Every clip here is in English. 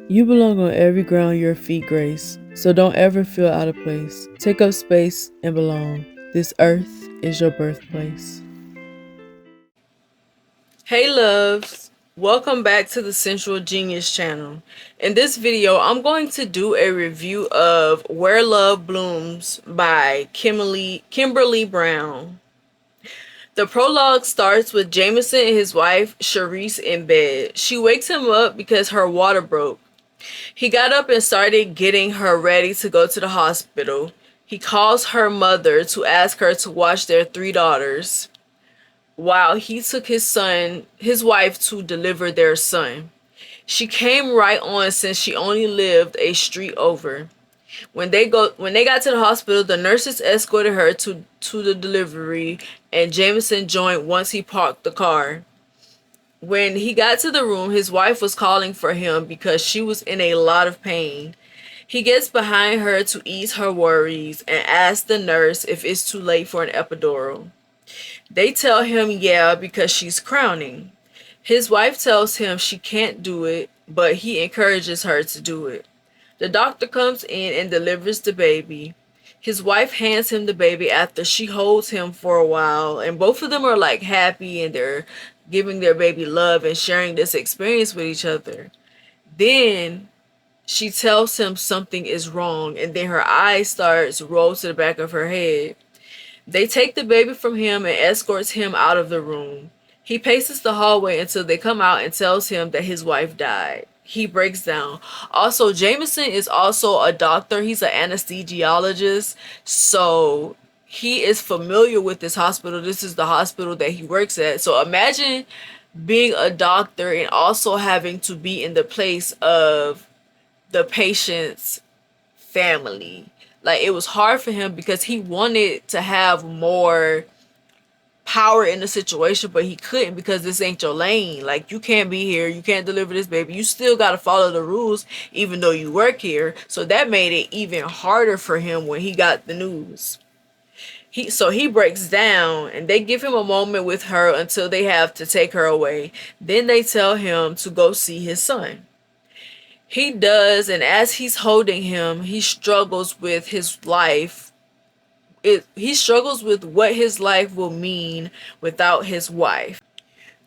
You belong on every ground your feet grace, so don't ever feel out of place. Take up space and belong. This earth is your birthplace. Hey loves, welcome back to the Sensual Genius channel. In this video, I'm going to do a review of Where Love Blooms by Kimberly Brown. The prologue starts with Jamison and his wife, Charisse, in bed. She wakes him up because her water broke. He got up and started getting her ready to go to the hospital. He calls her mother to ask her to watch their 3 daughters while he took his wife to deliver their son. She came right on since she only lived a street over. When they got to the hospital, the nurses escorted her to the delivery, and Jameson joined once he parked the car. When he got to the room, his wife was calling for him because she was in a lot of pain. He gets behind her to ease her worries and asks the nurse if it's too late for an epidural. They tell him yeah because she's crowning. His wife tells him she can't do it, but he encourages her to do it. The doctor comes in and delivers the baby. His wife hands him the baby after she holds him for a while, and both of them are like happy and they're giving their baby love and sharing this experience with each other. Then she tells him something is wrong, and then her eyes starts to roll to the back of her head. They take the baby from him and escorts him out of the room. He paces the hallway until they come out and tells him that his wife died. He breaks down. Also, Jamison is also a doctor. He's an anesthesiologist. So he is familiar with this hospital. This is the hospital that he works at. So imagine being a doctor and also having to be in the place of the patient's family. Like, it was hard for him because he wanted to have more power in the situation, but he couldn't because this ain't your lane. Like, you can't be here, you can't deliver this baby, you still got to follow the rules even though you work here. So that made it even harder for him when he got the news. He breaks down, and they give him a moment with her until they have to take her away. Then they tell him to go see his son. He does, and as he's holding him, he struggles with his life. He struggles with what his life will mean without his wife.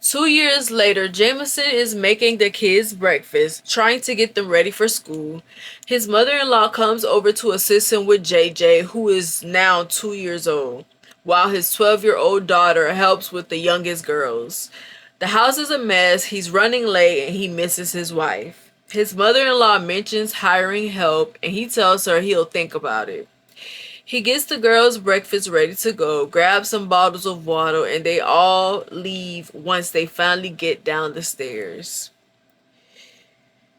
2 years later, Jameson is making the kids breakfast, trying to get them ready for school. His mother-in-law comes over to assist him with JJ, who is now 2 years old, while his 12-year-old daughter helps with the youngest girls. The house is a mess, he's running late, and he misses his wife. His mother-in-law mentions hiring help, and he tells her he'll think about it. He gets the girls' breakfast ready to go, grabs some bottles of water, and they all leave once they finally get down the stairs.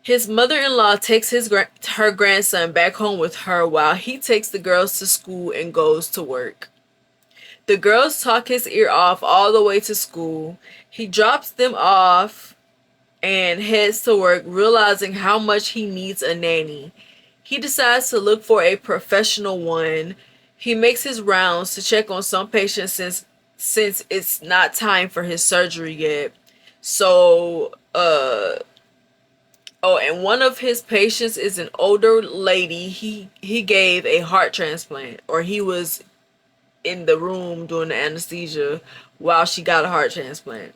His mother-in-law takes her grandson back home with her while he takes the girls to school and goes to work. The girls talk his ear off all the way to school. He drops them off and heads to work, realizing how much he needs a nanny. He decides to look for a professional one. He makes his rounds to check on some patients since it's not time for his surgery yet. So, and one of his patients is an older lady. He gave a heart transplant, or he was in the room doing the anesthesia while she got a heart transplant.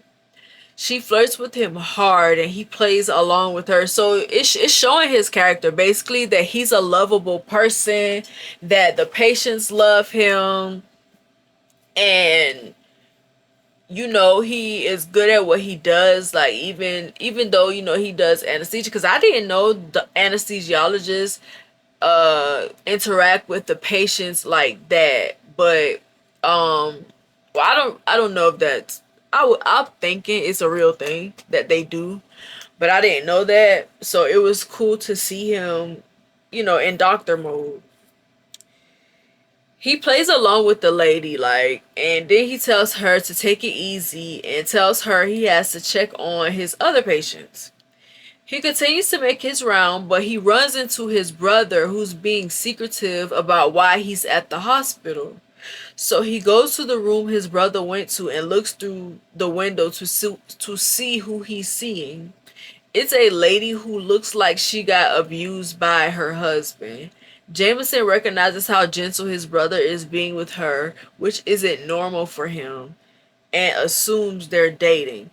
She flirts with him hard and he plays along with her. So it's showing his character basically, that he's a lovable person, that the patients love him, and he is good at what he does. Like, even though he does anesthesia, because I didn't know the anesthesiologists interact with the patients like that. But well, I don't know if that's, I'm thinking it's a real thing that they do, but I didn't know that. So it was cool to see him, in doctor mode. He plays along with the lady, like, and then he tells her to take it easy and tells her he has to check on his other patients. He continues to make his round, but he runs into his brother, who's being secretive about why he's at the hospital. So he goes to the room his brother went to and looks through the window to see who he's seeing. It's a lady who looks like she got abused by her husband. Jamison recognizes how gentle his brother is being with her, which isn't normal for him, and assumes they're dating.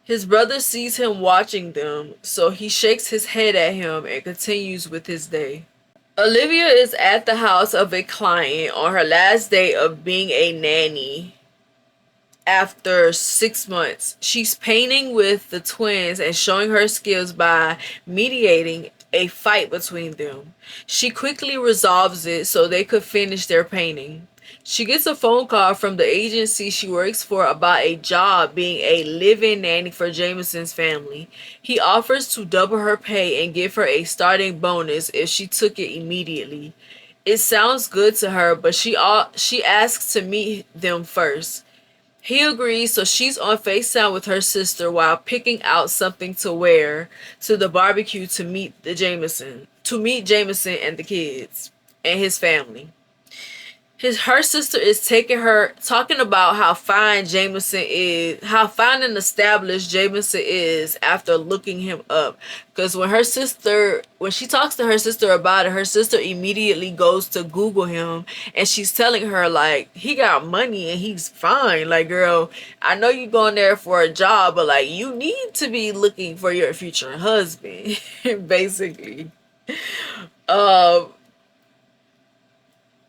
His brother sees him watching them, so he shakes his head at him and continues with his day. Aleviyah is at the house of a client on her last day of being a nanny after 6 months. She's painting with the twins and showing her skills by mediating a fight between them. She quickly resolves it so they could finish their painting. She gets a phone call from the agency she works for about a job being a live-in nanny for Jamison's family. He offers to double her pay and give her a starting bonus if she took it immediately. It sounds good to her, but she asks to meet them first. He agrees, so she's on FaceTime with her sister while picking out something to wear to the barbecue to meet Jamison and the kids and his family. Her sister is talking about how fine and established Jamison is after looking him up. Because when she talks to her sister about it, her sister immediately goes to Google him, and she's telling her like he got money and he's fine. Like, girl, I know you going there for a job, but like you need to be looking for your future husband, basically. Um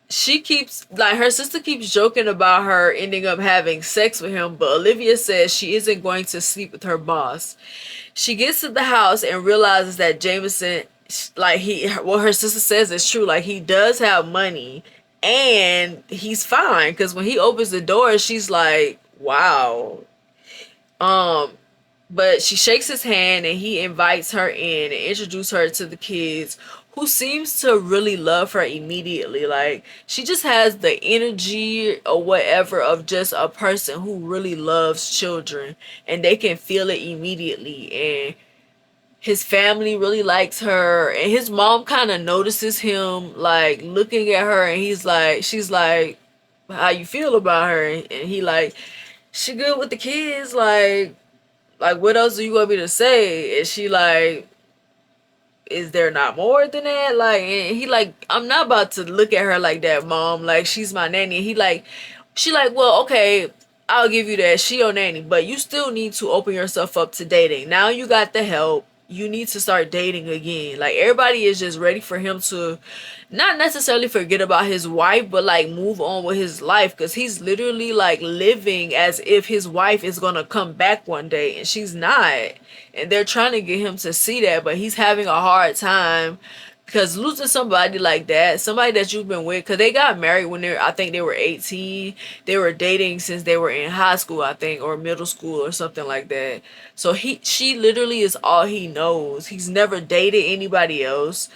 her sister keeps joking about her ending up having sex with him, but Aleviyah says she isn't going to sleep with her boss. She gets to the house and realizes that Jamison, what her sister says is true. Like, he does have money and he's fine, because when he opens the door, she's like, wow. um but she shakes his hand and he invites her in and introduces her to the kids, who seems to really love her immediately. Like, she just has the energy or whatever of just a person who really loves children, and they can feel it immediately. And his family really likes her, and his mom kind of notices him like looking at her, and she's like, how you feel about her? And he like, she good with the kids, like, what else do you want me to say? And she like, is there not more than that? Like, and he like, I'm not about to look at her like that, mom. Like, she's my nanny. And she like, well, okay, I'll give you that. She your nanny, but you still need to open yourself up to dating. Now you got the help. You need to start dating again. Like, everybody is just ready for him to not necessarily forget about his wife, but like move on with his life, because he's literally like living as if his wife is gonna come back one day and she's not. And they're trying to get him to see that, but he's having a hard time, because losing somebody like that, somebody that you've been with, because they got married when I think they were 18. They were dating since they were in high school, I think, or middle school or something like that. So she literally is all he knows. He's never dated anybody else.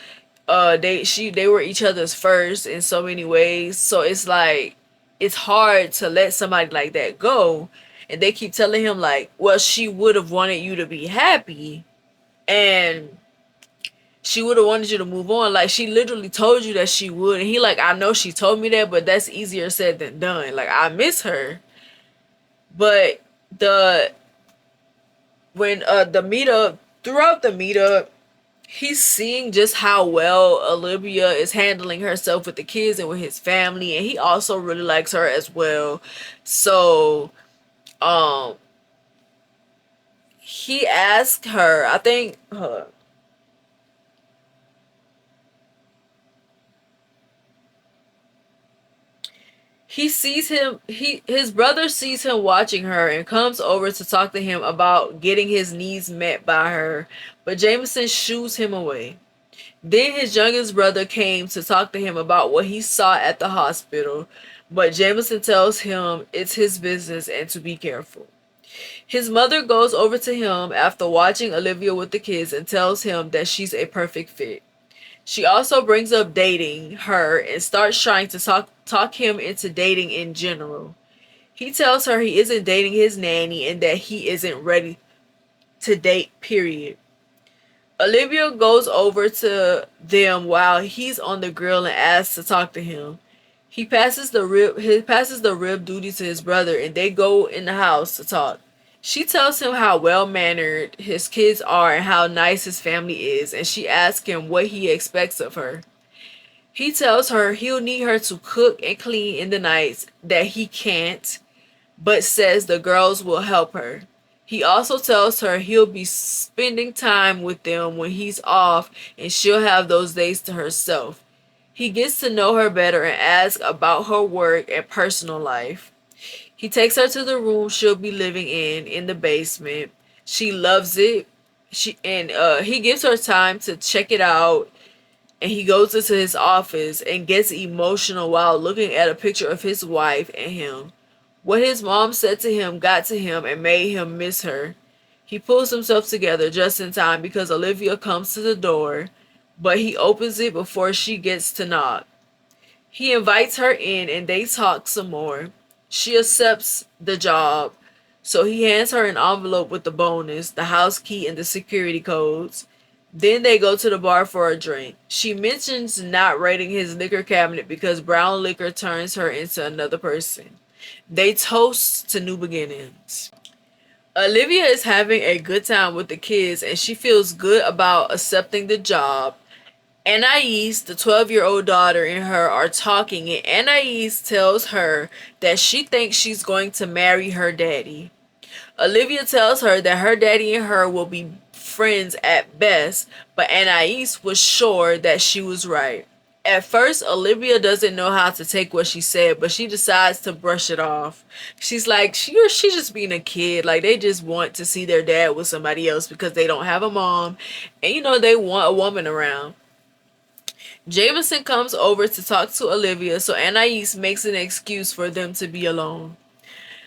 They were each other's first in so many ways. So it's like, it's hard to let somebody like that go. And they keep telling him like, well, she would have wanted you to be happy, and she would have wanted you to move on. Like, she literally told you that she would. And he like, I know she told me that, but that's easier said than done. Like, I miss her. But the meetup, throughout the meetup, he's seeing just how well Aleviyah is handling herself with the kids and with his family, and he also really likes her as well. So um he asked her, I think, his brother sees him watching her and comes over to talk to him about getting his needs met by her, but Jamison shoos him away. Then his youngest brother came to talk to him about what he saw at the hospital, but Jamison tells him it's his business and to be careful. His mother goes over to him after watching Aleviyah with the kids and tells him that she's a perfect fit. She also brings up dating her and starts trying to talk him into dating in general. He tells her he isn't dating his nanny and that he isn't ready to date, period. Aleviyah goes over to them while he's on the grill and asks to talk to him. He passes the rib duty to his brother, and they go in the house to talk. She tells him how well-mannered his kids are and how nice his family is, and she asks him what he expects of her. He tells her he'll need her to cook and clean in the nights that he can't, but says the girls will help her. He also tells her he'll be spending time with them when he's off and she'll have those days to herself. He gets to know her better and asks about her work and personal life. He takes her to the room she'll be living in the basement. She loves it. He gives her time to check it out, and he goes into his office and gets emotional while looking at a picture of his wife and him. What his mom said to him got to him and made him miss her. He pulls himself together just in time because Aleviyah comes to the door, but he opens it before she gets to knock. He invites her in and they talk some more. She accepts the job, so he hands her an envelope with the bonus, the house key, and the security codes. Then they go to the bar for a drink. She mentions not raiding his liquor cabinet because brown liquor turns her into another person. They toast to new beginnings. Aleviyah is having a good time with the kids and she feels good about accepting the job. Anais, the 12-year-old daughter, and her are talking, and Anais tells her that she thinks she's going to marry her daddy. Aleviyah tells her that her daddy and her will be friends at best, but Anais was sure that she was right. At first, Aleviyah doesn't know how to take what she said, but she decides to brush it off. She's like, she's just being a kid. Like, they just want to see their dad with somebody else because they don't have a mom, and they want a woman around. Jamison comes over to talk to Aleviyah, so Anais makes an excuse for them to be alone.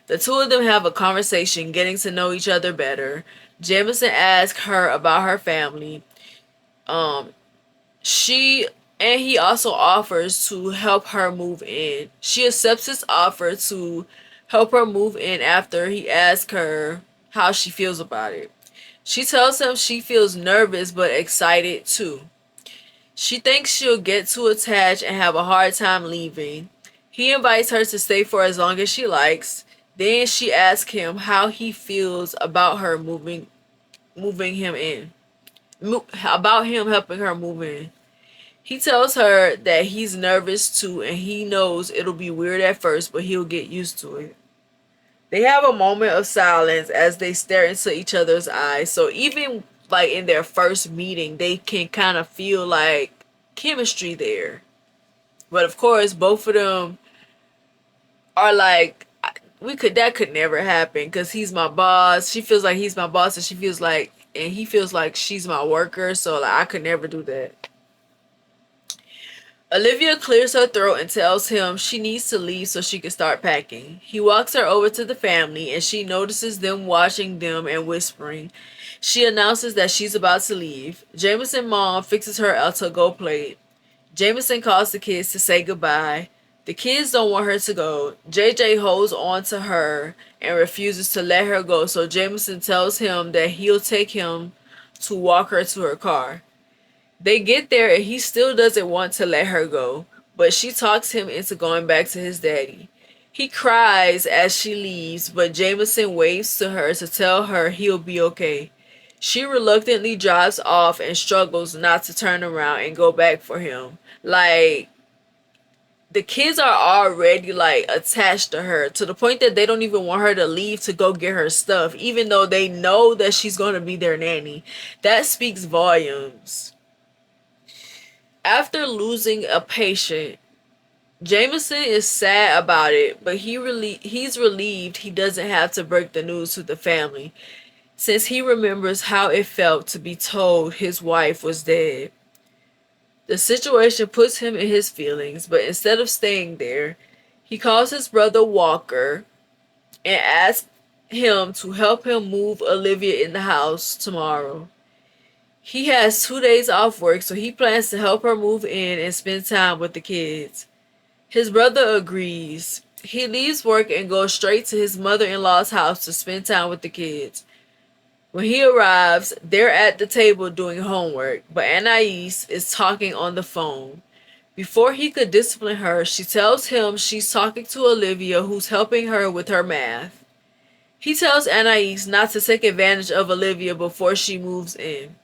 The two of them have a conversation, getting to know each other better. Jamison asks her about her family. Um, she and he also offers to help her move in. She accepts his offer to help her move in after he asks her how she feels about it. She tells him she feels nervous but excited too. She thinks she'll get too attached and have a hard time leaving. He invites her to stay for as long as she likes. Then she asks him how he feels about her moving him in. About him helping her move in. He tells her that he's nervous too and he knows it'll be weird at first, but he'll get used to it. They have a moment of silence as they stare into each other's eyes. So even like in their first meeting, they can kind of feel like chemistry there. But of course, both of them are like, that could never happen because he's my boss. She feels like he's my boss, and he feels like she's my worker. So like, I could never do that. Aleviyah clears her throat and tells him she needs to leave so she can start packing. He walks her over to the family and she notices them watching them and whispering. She announces that she's about to leave. Jamison's mom fixes her a to-go plate. Jamison calls the kids to say goodbye. The kids don't want her to go. JJ holds on to her and refuses to let her go, so Jamison tells him that he'll take him to walk her to her car. They get there and he still doesn't want to let her go, but she talks him into going back to his daddy. He cries as she leaves, but Jamison waves to her to tell her he'll be okay. She reluctantly drives off and struggles not to turn around and go back for him. Like, the kids are already like attached to her to the point that they don't even want her to leave to go get her stuff, even though they know that she's going to be their nanny. That speaks volumes. After losing a patient, Jamison is sad about it, but he's relieved he doesn't have to break the news to the family, since he remembers how it felt to be told his wife was dead. The situation puts him in his feelings, but instead of staying there, he calls his brother Walker and asks him to help him move Aleviyah in the house tomorrow. He has 2 days off work, so he plans to help her move in and spend time with the kids. His brother agrees. He leaves work and goes straight to his mother-in-law's house to spend time with the kids. When he arrives, they're at the table doing homework, but Anais is talking on the phone. Before he could discipline her, she tells him she's talking to Aleviyah, who's helping her with her math. He tells Anais not to take advantage of Aleviyah before she moves in.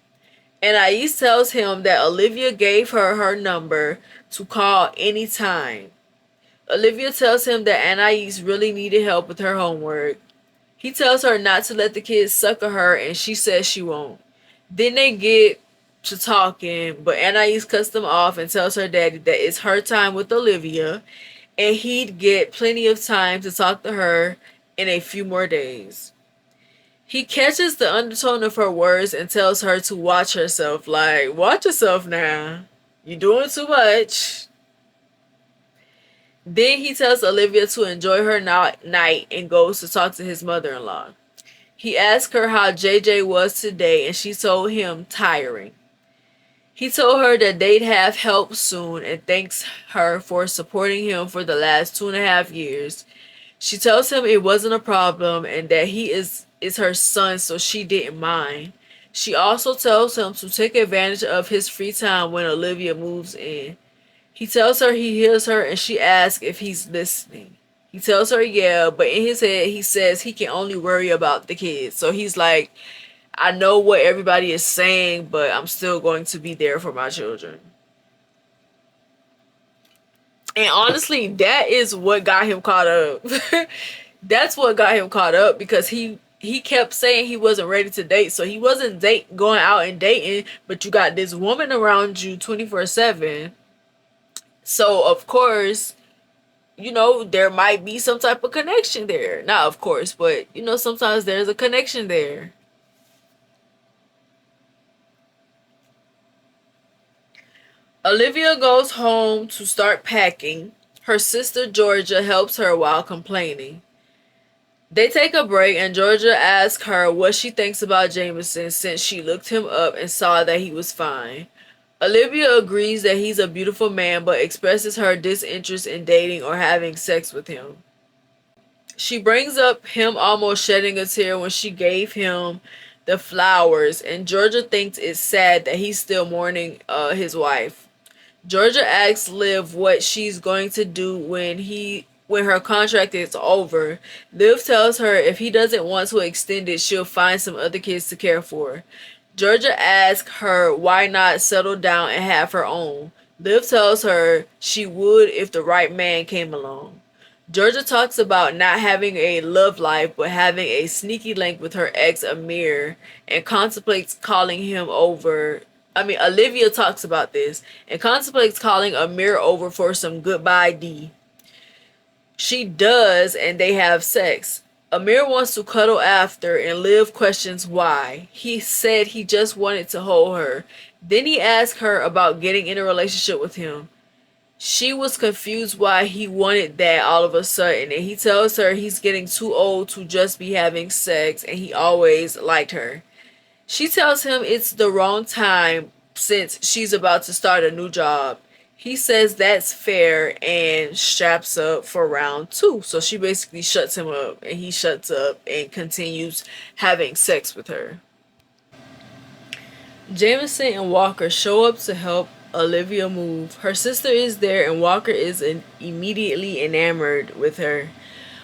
Anais tells him that Aleviyah gave her her number to call anytime. Aleviyah tells him that Anais really needed help with her homework. He tells her not to let the kids sucker her, and she says she won't. Then they get to talking, but Anais cuts them off and tells her daddy that it's her time with Aleviyah, and he'd get plenty of time to talk to her in a few more days. He catches the undertone of her words and tells her to watch herself. Like, watch yourself now. You're doing too much. Then he tells Aleviyah to enjoy her night and goes to talk to his mother-in-law. He asked her how JJ was today, and she told him tiring. He told her that they'd have help soon and thanks her for supporting him for the last 2.5 years. She tells him it wasn't a problem and that he is her son, so she didn't mind. She also tells him to take advantage of his free time when Aleviyah moves in. He tells her he hears her and she asks if he's listening. He tells her yeah, but in his head he says he can only worry about the kids. So he's like, I know what everybody is saying, but I'm still going to be there for my children. And honestly, that is what got him caught up. That's what got him caught up, because he kept saying he wasn't ready to date. So he wasn't going out and dating, but you got this woman around you 24/7. So of course, there might be some type of connection there. Not of course, but sometimes there's a connection there. Aleviyah goes home to start packing. Her sister Georgia helps her while complaining. They take a break and Georgia asks her what she thinks about Jamison since she looked him up and saw that he was fine. Aleviyah agrees that he's a beautiful man but expresses her disinterest in dating or having sex with him. She brings up him almost shedding a tear when she gave him the flowers, and Georgia thinks it's sad that he's still mourning his wife. Georgia asks Liv what she's going to do when her contract is over. Liv tells her if he doesn't want to extend it, she'll find some other kids to care for. Georgia asks her why not settle down and have her own. Liv tells her she would if the right man came along. Georgia talks about not having a love life but having a sneaky link with her ex Amir and contemplates calling him over. Aleviyah talks about this and contemplates calling Amir over for some goodbye D. She does, and they have sex. Amir wants to cuddle after, and Liv questions why. He said he just wanted to hold her. Then he asks her about getting in a relationship with him. She was confused why he wanted that all of a sudden, and he tells her he's getting too old to just be having sex, and he always liked her. She tells him it's the wrong time since she's about to start a new job. He says that's fair and straps up for round 2. So she basically shuts him up, and he shuts up and continues having sex with her. Jamison and Walker show up to help Aleviyah move. Her sister is there and Walker is immediately enamored with her.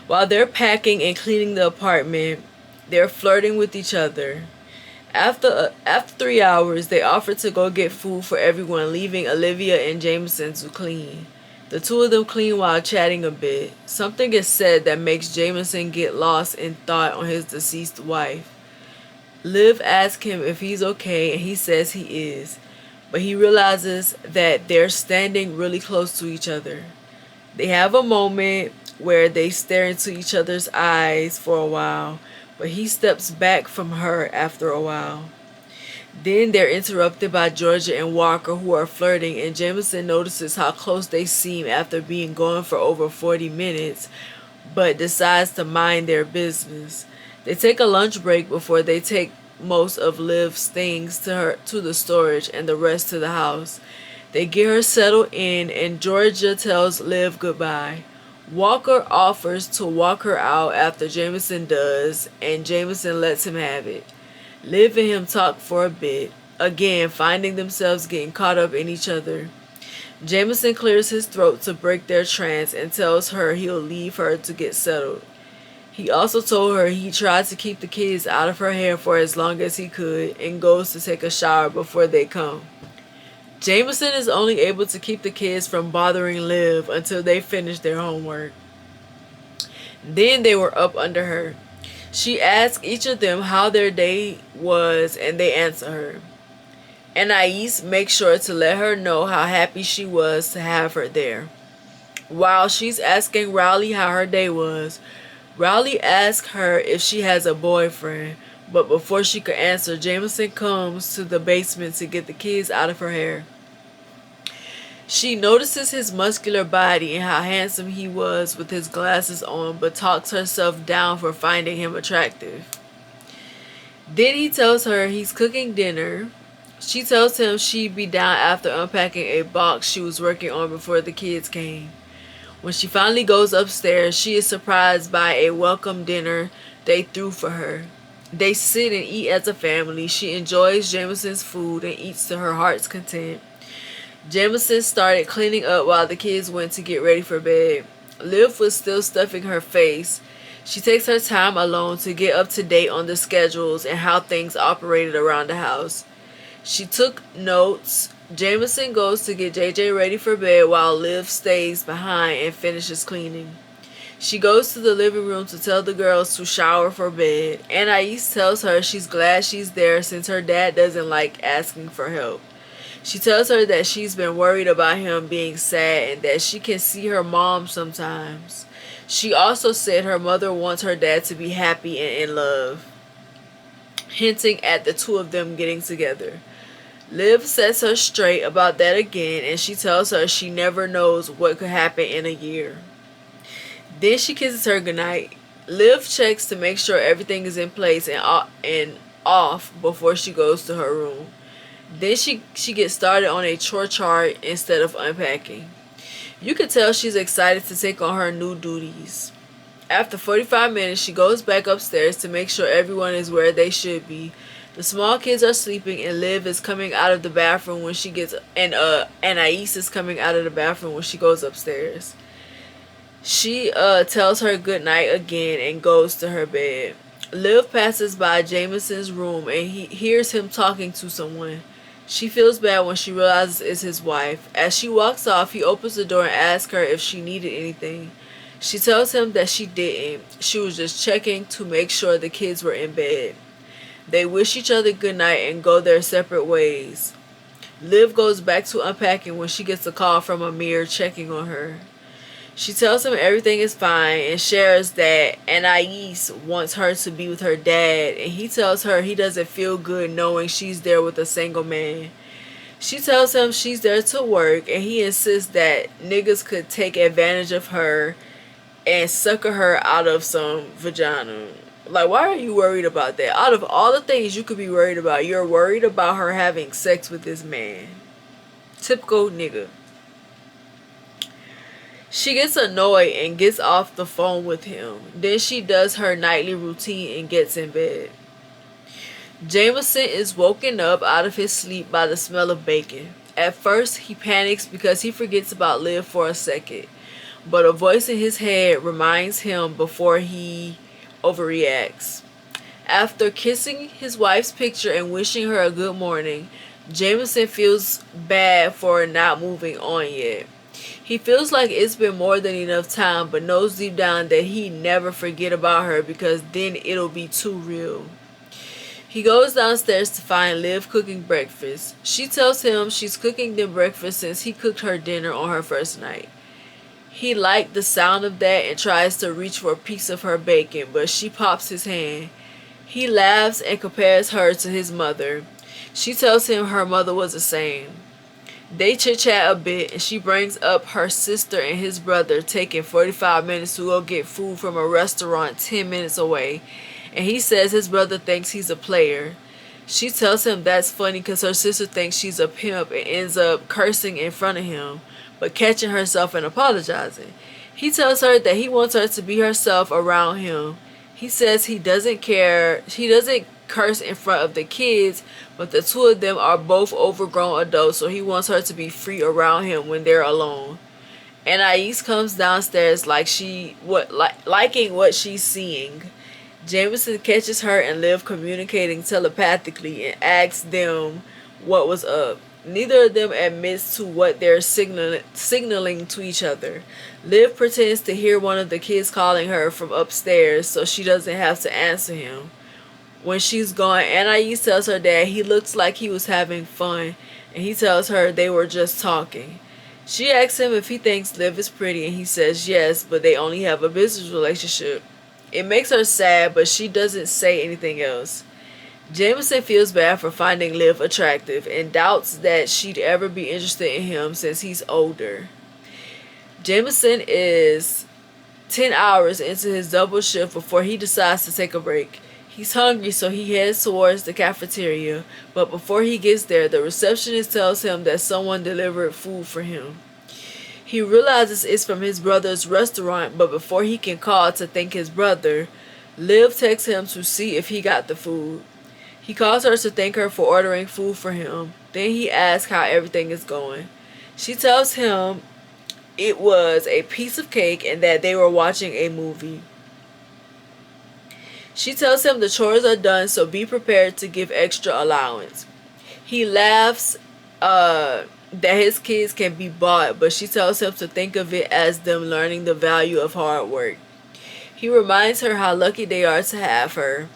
While they're packing and cleaning the apartment, they're flirting with each other. After 3 hours, they offer to go get food for everyone, leaving Aleviyah and Jamison to clean. The two of them clean while chatting a bit. Something is said that makes Jamison get lost in thought on his deceased wife. Liv asks him if he's okay, and he says he is, but he realizes that they're standing really close to each other. They have a moment where they stare into each other's eyes for a while, but he steps back from her after a while. Then they're interrupted by Georgia and Walker, who are flirting, and Jamison notices how close they seem after being gone for over 40 minutes, but decides to mind their business. They take a lunch break before they take most of Liv's things to the storage and the rest to the house. They get her settled in, and Georgia tells Liv goodbye. Walker offers to walk her out after Jamison does, and Jamison lets him have it. Liv and him talk for a bit, again finding themselves getting caught up in each other. Jamison clears his throat to break their trance and tells her he'll leave her to get settled. He also told her he tried to keep the kids out of her hair for as long as he could and goes to take a shower before they come. Jamison is only able to keep the kids from bothering Liv until they finish their homework. Then they were up under her. She asked each of them how their day was and they answer her. Anais makes sure to let her know how happy she was to have her there. While she's asking Riley how her day was, Riley asks her if she has a boyfriend, but before she could answer, Jamison comes to the basement to get the kids out of her hair. She notices his muscular body and how handsome he was with his glasses on, but talks herself down for finding him attractive. Then he tells her he's cooking dinner. She tells him she'd be down after unpacking a box she was working on before the kids came. When she finally goes upstairs, she is surprised by a welcome dinner they threw for her. They sit and eat as a family. She enjoys Jamison's food and eats to her heart's content. Jamison started cleaning up while the kids went to get ready for bed. Liv was still stuffing her face. She takes her time alone to get up to date on the schedules and how things operated around the house. She took notes. Jamison goes to get JJ ready for bed while Liv stays behind and finishes cleaning. She goes to the living room to tell the girls to shower for bed. Anais tells her she's glad she's there since her dad doesn't like asking for help. She tells her that she's been worried about him being sad and that she can see her mom sometimes. She also said her mother wants her dad to be happy and in love, hinting at the two of them getting together. Liv sets her straight about that again, and she tells her she never knows what could happen in a year. Then she kisses her goodnight. Liv checks to make sure everything is in place and off before she goes to her room. Then she gets started on a chore chart instead of unpacking. You can tell she's excited to take on her new duties. After 45 minutes, she goes back upstairs to make sure everyone is where they should be. The small kids are sleeping and Liv is coming out of the bathroom when she gets Anais is coming out of the bathroom when she goes upstairs. She tells her good night again and goes to her bed. Liv passes by Jamison's room and he hears him talking to someone. She feels bad when she realizes it's his wife. As she walks off, he opens the door and asks her if she needed anything. She tells him that she didn't. She was just checking to make sure the kids were in bed. They wish each other good night and go their separate ways. Liv goes back to unpacking when she gets a call from Amir checking on her. She tells him everything is fine and shares that Anais wants her to be with her dad, and he tells her he doesn't feel good knowing she's there with a single man. She tells him she's there to work, and he insists that niggas could take advantage of her and sucker her out of some vagina. Like, why are you worried about that? Out of all the things you could be worried about, you're worried about her having sex with this man. Typical nigga. She gets annoyed and gets off the phone with him. Then she does her nightly routine and gets in bed. Jamison is woken up out of his sleep by the smell of bacon. At first, he panics because he forgets about Liv for a second, but a voice in his head reminds him before he overreacts. After kissing his wife's picture and wishing her a good morning, Jamison feels bad for not moving on yet. He feels like it's been more than enough time, but knows deep down that he'd never forget about her because then it'll be too real. He goes downstairs to find Liv cooking breakfast. She tells him she's cooking them breakfast since he cooked her dinner on her first night. He liked the sound of that and tries to reach for a piece of her bacon, but she pops his hand. He laughs and compares her to his mother. She tells him her mother was the same. They chit-chat a bit and she brings up her sister and his brother taking 45 minutes to go get food from a restaurant 10 minutes away, and he says his brother thinks he's a player. She tells him that's funny because her sister thinks she's a pimp and ends up cursing in front of him, but catching herself and apologizing. He tells her that he wants her to be herself around him. He says he doesn't care. He doesn't curse in front of the kids, but the two of them are both overgrown adults, so he wants her to be free around him when they're alone. Anais comes downstairs liking what she's seeing. Jamison catches her and Liv communicating telepathically and asks them what was up. Neither of them admits to what they're signaling to each other. Liv pretends to hear one of the kids calling her from upstairs so she doesn't have to answer him. When she's gone, Anais tells her dad he looks like he was having fun, and he tells her they were just talking. She asks him if he thinks Liv is pretty, and he says yes, but they only have a business relationship. It makes her sad, but she doesn't say anything else. Jamison feels bad for finding Liv attractive and doubts that she'd ever be interested in him since he's older. Jamison is 10 hours into his double shift before he decides to take a break. He's hungry, so he heads towards the cafeteria, but before he gets there, the receptionist tells him that someone delivered food for him. He realizes it's from his brother's restaurant, but before he can call to thank his brother, Liv texts him to see if he got the food. He calls her to thank her for ordering food for him. Then he asks how everything is going. She tells him it was a piece of cake and that they were watching a movie. She tells him the chores are done, so be prepared to give extra allowance. He laughs that his kids can be bought, but she tells him to think of it as them learning the value of hard work. He reminds her how lucky they are to have her.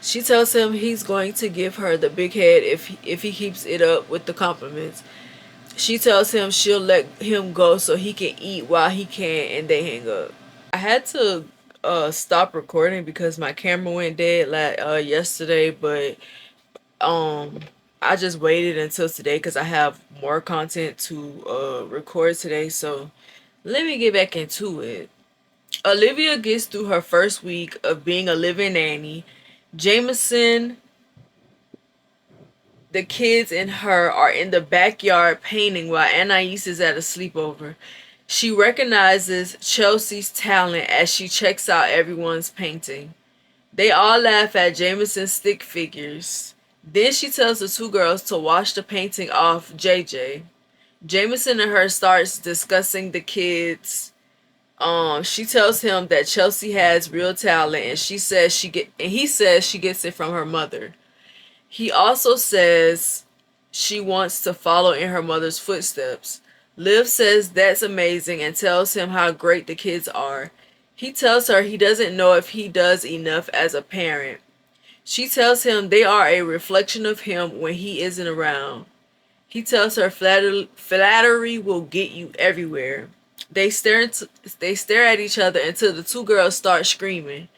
She tells him he's going to give her the big head if he keeps it up with the compliments. She tells him she'll let him go so he can eat while he can, and they hang up. I had to stop recording because my camera went dead yesterday, but I just waited until today because I have more content to record today. So let me get back into it. Aleviyah gets through her first week of being a living nanny. Jamison, the kids, and her are in the backyard painting while Anais is at a sleepover. She recognizes Chelsea's talent as she checks out everyone's painting. They all laugh at Jamison's stick figures. Then she tells the two girls to wash the painting off JJ. Jamison and her starts discussing the kids. She tells him that Chelsea has real talent, and he says she gets it from her mother. He also says she wants to follow in her mother's footsteps. Liv says that's amazing and tells him how great the kids are. He tells her he doesn't know if he does enough as a parent. She tells him they are a reflection of him when he isn't around. He tells her flattery will get you everywhere. They stare at each other until the two girls start screaming.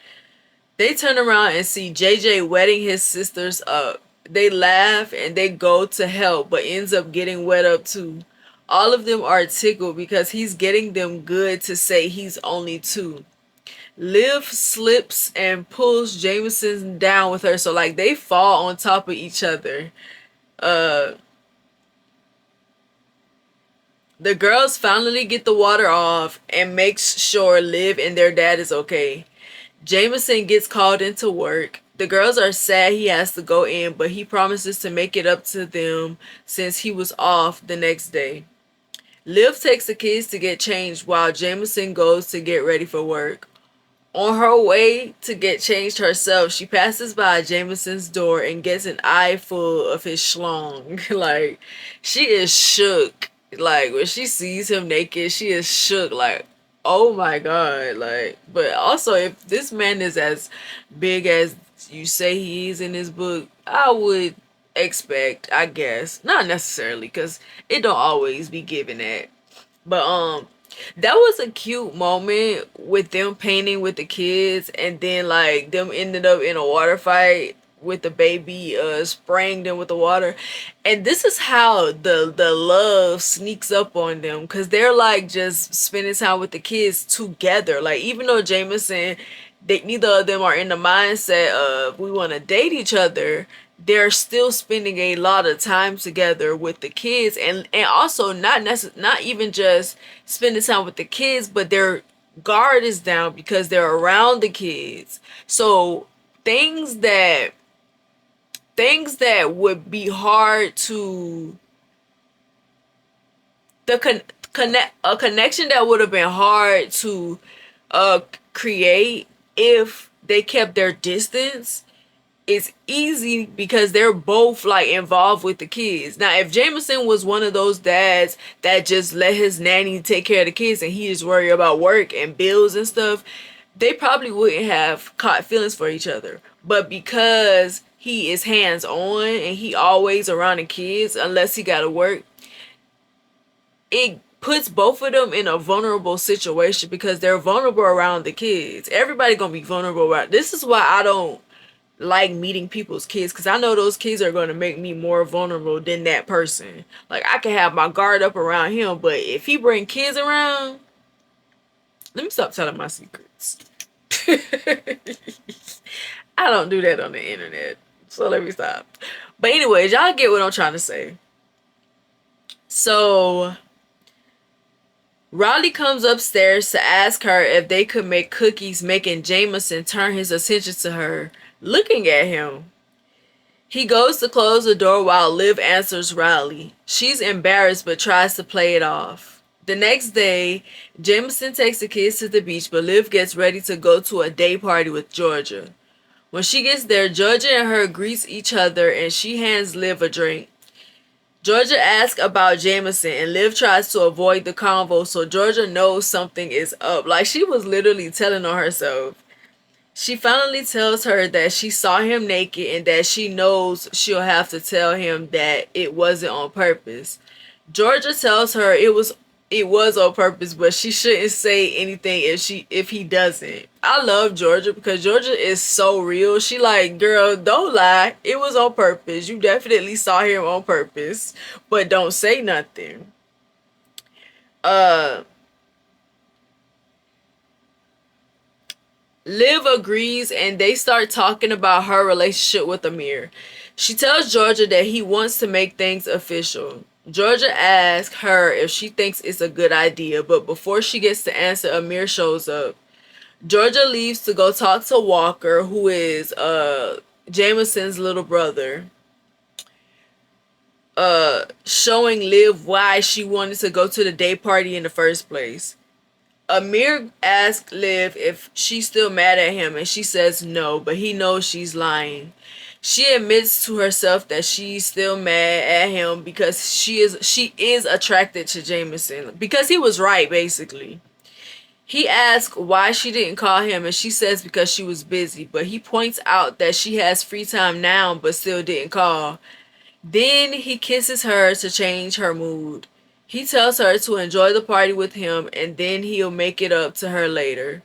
They turn around and see JJ wetting his sisters up. They laugh and they go to help, but ends up getting wet up too. All of them are tickled because he's getting them good to say he's only two. Liv slips and pulls Jamison down with her, so like they fall on top of each other. The girls finally get the water off and makes sure Liv and their dad is okay. Jamison gets called into work. The girls are sad he has to go in, but he promises to make it up to them since he was off the next day. Liv takes the kids to get changed while Jamison goes to get ready for work. On her way to get changed herself, she passes by Jamison's door and gets an eye full of his schlong. Like, she is shook. Like, when she sees him naked, she is shook. Like, oh my god. Like, but also, if this man is as big as you say he is in this book, I would expect, I guess, not necessarily, because it don't always be given that. But that was a cute moment with them painting with the kids, and then like them ended up in a water fight with the baby spraying them with the water. And this is how the love sneaks up on them, because they're like just spending time with the kids together. Like, even though Jamison, neither of them are in the mindset of we want to date each other, they're still spending a lot of time together with the kids, and also not even just spending time with the kids, but their guard is down because they're around the kids. So things that would be hard to connection that would have been hard to create if they kept their distance is easy because they're both like involved with the kids. Now, if Jamison was one of those dads that just let his nanny take care of the kids and he just worry about work and bills and stuff, they probably wouldn't have caught feelings for each other. But because he is hands on and he always around the kids unless he gotta work, it puts both of them in a vulnerable situation because they're vulnerable around the kids. Everybody gonna be vulnerable around. This is why I don't like meeting people's kids, because I know those kids are going to make me more vulnerable than that person. Like, I can have my guard up around him, but if he bring kids around, let me stop telling my secrets. I don't do that on the internet, so let me stop. But anyways, y'all get what I'm trying to say. So Riley comes upstairs to ask her if they could make cookies, making Jamison turn his attention to her, looking at him. He goes to close the door while Liv answers Riley. She's embarrassed but tries to play it off. The next day, Jamison takes the kids to the beach, but Liv gets ready to go to a day party with Georgia. When she gets there, Georgia and her greet each other and she hands Liv a drink. Georgia asks about Jamison and Liv tries to avoid the convo, so Georgia knows something is up. Like, she was literally telling on herself. She finally tells her that she saw him naked and that she knows she'll have to tell him that it wasn't on purpose. Georgia tells her it was on purpose, but she shouldn't say anything if he doesn't. I love Georgia because Georgia is so real. She like, girl, don't lie. It was on purpose. You definitely saw him on purpose, but don't say nothing. Liv agrees and they start talking about her relationship with Amir. She tells Georgia that he wants to make things official. Georgia asks her if she thinks it's a good idea, but before she gets to answer, Amir shows up. Georgia leaves to go talk to Walker, who is Jamison's little brother, showing Liv why she wanted to go to the day party in the first place. Amir asks Liv if she's still mad at him, and she says no, but he knows she's lying. She admits to herself that she's still mad at him because she is attracted to Jamison, because he was right, basically. He asks why she didn't call him, and she says because she was busy, but he points out that she has free time now but still didn't call. Then he kisses her to change her mood. He tells her to enjoy the party with him and then he'll make it up to her later.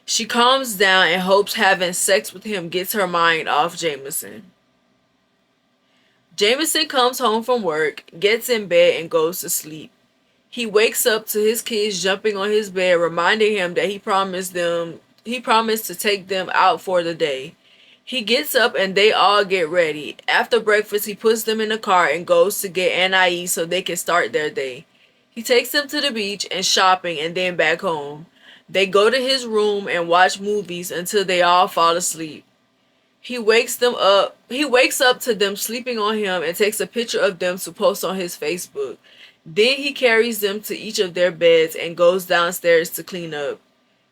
She calms down and hopes having sex with him gets her mind off Jamison. Jamison comes home from work, gets in bed, and goes to sleep. He wakes up to his kids jumping on his bed, reminding him that he promised to take them out for the day. He gets up and they all get ready. After breakfast, he puts them in the car and goes to get Anais so they can start their day. He takes them to the beach and shopping and then back home. They go to his room and watch movies until they all fall asleep. He wakes up to them sleeping on him and takes a picture of them to post on his Facebook. Then he carries them to each of their beds and goes downstairs to clean up.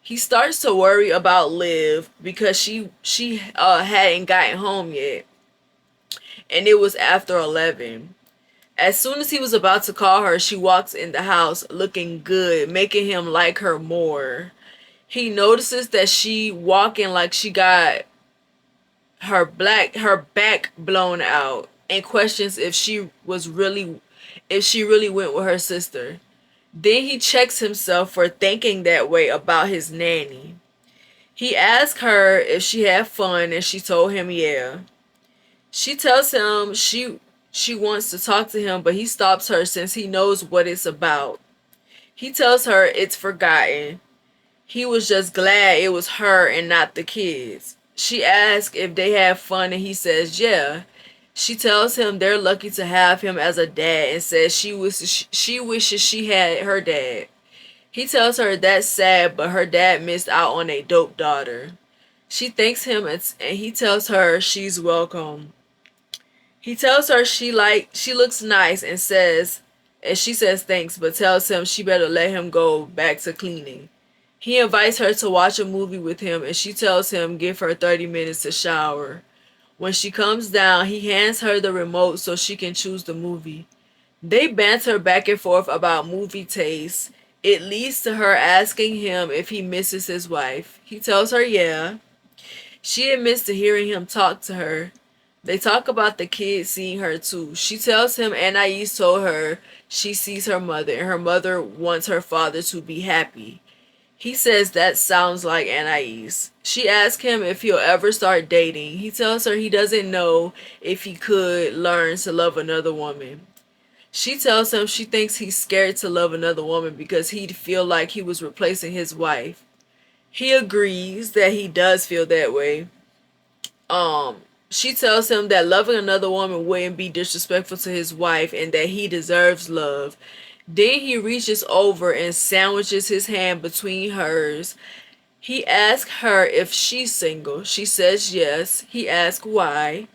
He starts to worry about Liv because she hadn't gotten home yet, and it was after 11. As soon as he was about to call her, she walks in the house looking good, making him like her more. He notices that she walking like she got her back blown out, and questions if she really went with her sister. Then he checks himself for thinking that way about his nanny. He asks her if she had fun and she told him yeah. She tells him she wants to talk to him, but he stops her since he knows what it's about. He tells her it's forgotten. He was just glad it was her and not the kids. She asks if they have fun and he says yeah. She tells him they're lucky to have him as a dad and says she wishes she had her dad. He tells her that's sad, but her dad missed out on a dope daughter. She thanks him and he tells her she's welcome. He tells her she looks nice and says And she says thanks, but tells him she better let him go back to cleaning. He invites her to watch a movie with him, and she tells him give her 30 minutes to shower. When she comes down, he hands her the remote so she can choose the movie. They banter back and forth about movie taste. It leads to her asking him if he misses his wife. He tells her yeah. She admits to hearing him talk to her. They talk about the kids seeing her too. She tells him Anais told her she sees her mother and her mother wants her father to be happy. He says that sounds like Anais. She asks him if he'll ever start dating. He tells her he doesn't know if he could learn to love another woman. She tells him she thinks he's scared to love another woman because he'd feel like he was replacing his wife. He agrees that he does feel that way. She tells him that loving another woman wouldn't be disrespectful to his wife and that he deserves love. Then he reaches over and sandwiches his hand between hers. He asks her if she's single. She says yes. He asks why.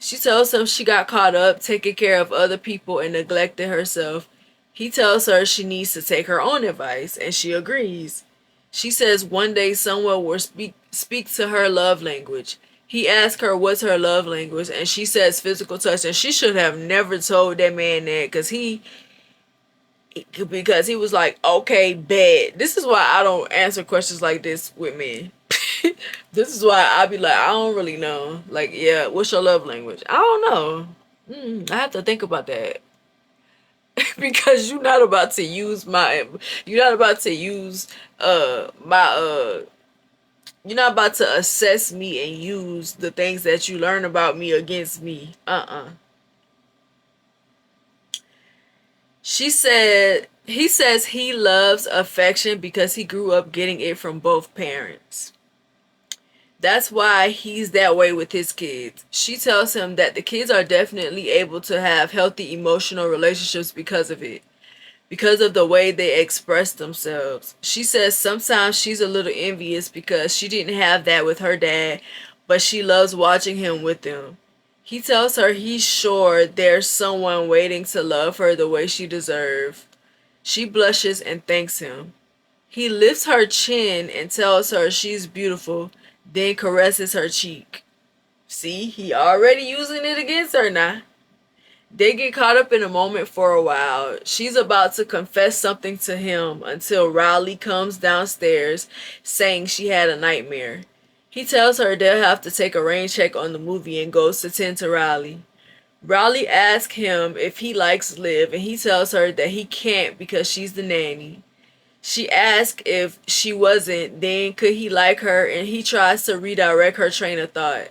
She tells him she got caught up taking care of other people and neglected herself. He tells her she needs to take her own advice, and she agrees. She says one day someone will speak to her love language. He asks her what's her love language, and she says physical touch, and she should have never told that man that because he was like, okay, bad. This is why I don't answer questions like this with men. This is why I be like, I don't really know. Like, yeah, what's your love language? I don't know. I have to think about that. Because you're not about to use my you're not about to assess me and use the things that you learn about me against me. He says he loves affection because he grew up getting it from both parents. That's why he's that way with his kids. She tells him that the kids are definitely able to have healthy emotional relationships because of it, because of the way they express themselves. She says sometimes she's a little envious because she didn't have that with her dad, but she loves watching him with them. He tells her he's sure there's someone waiting to love her the way she deserves. She blushes and thanks him. He lifts her chin and tells her she's beautiful, then caresses her cheek. See, he already using it against her now. They get caught up in a moment for a while. She's about to confess something to him until Riley comes downstairs saying she had a nightmare. He tells her they'll have to take a rain check on the movie and goes to tend to Riley. Riley asks him if he likes Liv, and he tells her that he can't because she's the nanny. She asks if she wasn't, then could he like her, and he tries to redirect her train of thought.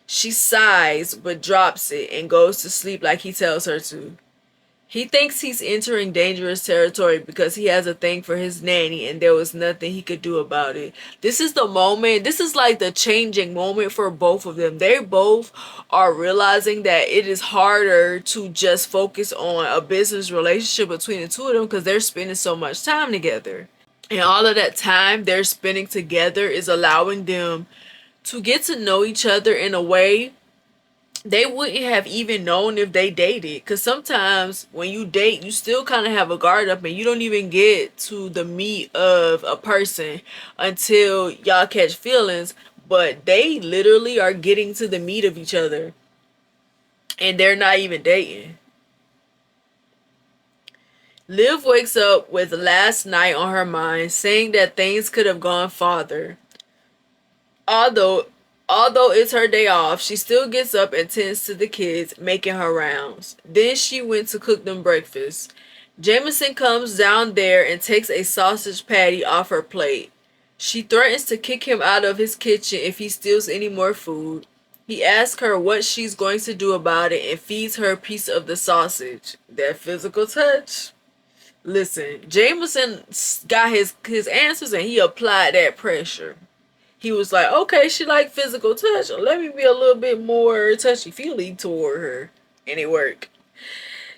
She sighs but drops it and goes to sleep like he tells her to. He thinks he's entering dangerous territory because he has a thing for his nanny and there was nothing he could do about it. This is the moment, this is like the changing moment for both of them. They both are realizing that it is harder to just focus on a business relationship between the two of them because they're spending so much time together. And all of that time they're spending together is allowing them to get to know each other in a way they wouldn't have even known if they dated. Because sometimes when you date, you still kind of have a guard up and you don't even get to the meat of a person until y'all catch feelings. But they literally are getting to the meat of each other and they're not even dating. Liv wakes up with last night on her mind, saying that things could have gone farther. Although Although it's her day off, she still gets up and tends to the kids, making her rounds. Then she went to cook them breakfast. Jamison comes down there and takes a sausage patty off her plate. She threatens to kick him out of his kitchen if he steals any more food. He asks her what she's going to do about it and feeds her a piece of the sausage. That physical touch. Listen, Jameson got his answers and he applied that pressure. He was like, okay, she like physical touch. Let me be a little bit more touchy-feely toward her. And it worked.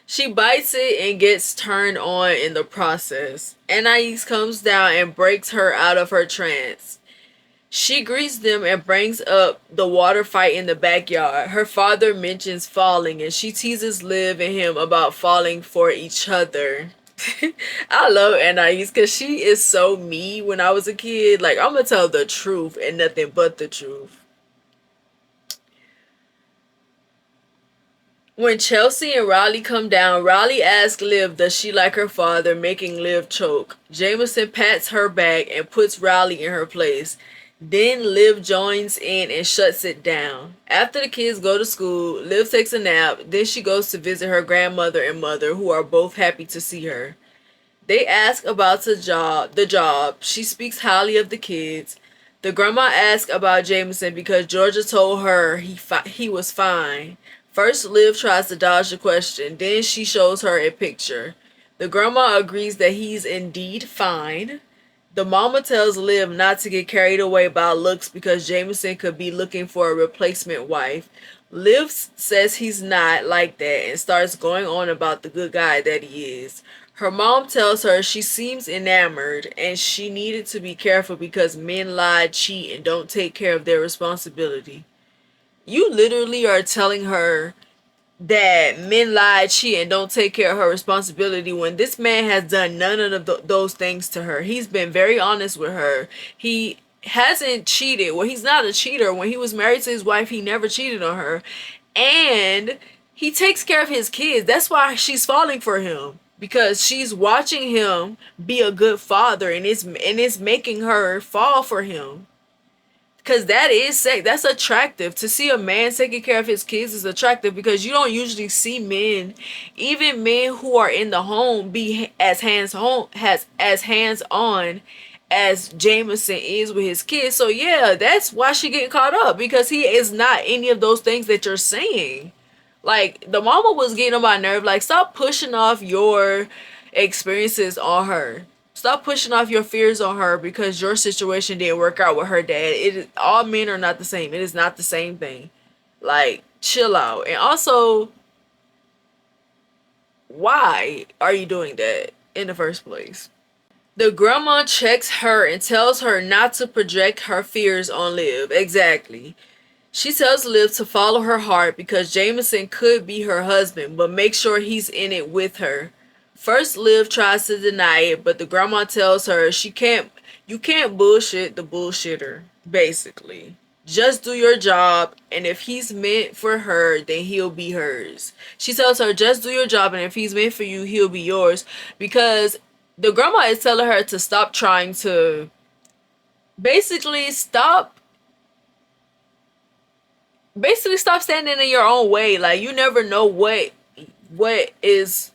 She bites it and gets turned on in the process. Anais comes down and breaks her out of her trance. She greets them and brings up the water fight in the backyard. Her father mentions falling, and she teases Liv and him about falling for each other. I love Anais because she is so me when I was a kid. Like, I'm gonna tell the truth and nothing but the truth. When Chelsea and Riley come down, Riley asks Liv does she like her father, making Liv choke. Jamison pats her back and puts Riley in her place. Then Liv joins in and shuts it down. After the kids go to school, Liv takes a nap. Then she goes to visit her grandmother and mother, who are both happy to see her. They ask about the job. She speaks highly of the kids. The grandma asks about Jamison because Georgia told her he was fine. First, Liv tries to dodge the question. Then she shows her a picture. The grandma agrees that he's indeed fine. The mama tells Liv not to get carried away by looks because Jamison could be looking for a replacement wife. Liv says he's not like that and starts going on about the good guy that he is. Her mom tells her she seems enamored and she needed to be careful because men lie, cheat, and don't take care of their responsibility. You literally are telling her that men lie, cheat, and don't take care of her responsibility when this man has done none of those things to her. He's been very honest with her. He hasn't cheated. Well, he's not a cheater. When he was married to his wife, he never cheated on her. And he takes care of his kids. That's why she's falling for him. Because she's watching him be a good father and it's making her fall for him. Cause that is sex. That's attractive. To see a man taking care of his kids is attractive because you don't usually see men, even men who are in the home, be as hands on as Jamison is with his kids. So yeah, that's why she getting caught up because he is not any of those things that you're saying. Like the mama was getting on my nerve. Like stop pushing off your experiences on her. Stop pushing off your fears on her because your situation didn't work out with her dad. All men are not the same. It is not the same thing. Like chill out. And also, why are you doing that in the first place? The grandma checks her and tells her not to project her fears on Liv. Exactly. She tells Liv to follow her heart because Jamison could be her husband, but make sure he's in it with her. First, Liv tries to deny it, but the grandma tells her you can't bullshit the bullshitter, basically. Just do your job, and if he's meant for her, then he'll be hers. She tells her, just do your job, and if he's meant for you, he'll be yours. Because the grandma is telling her to stop trying to basically stop standing in your own way. Like you never know what is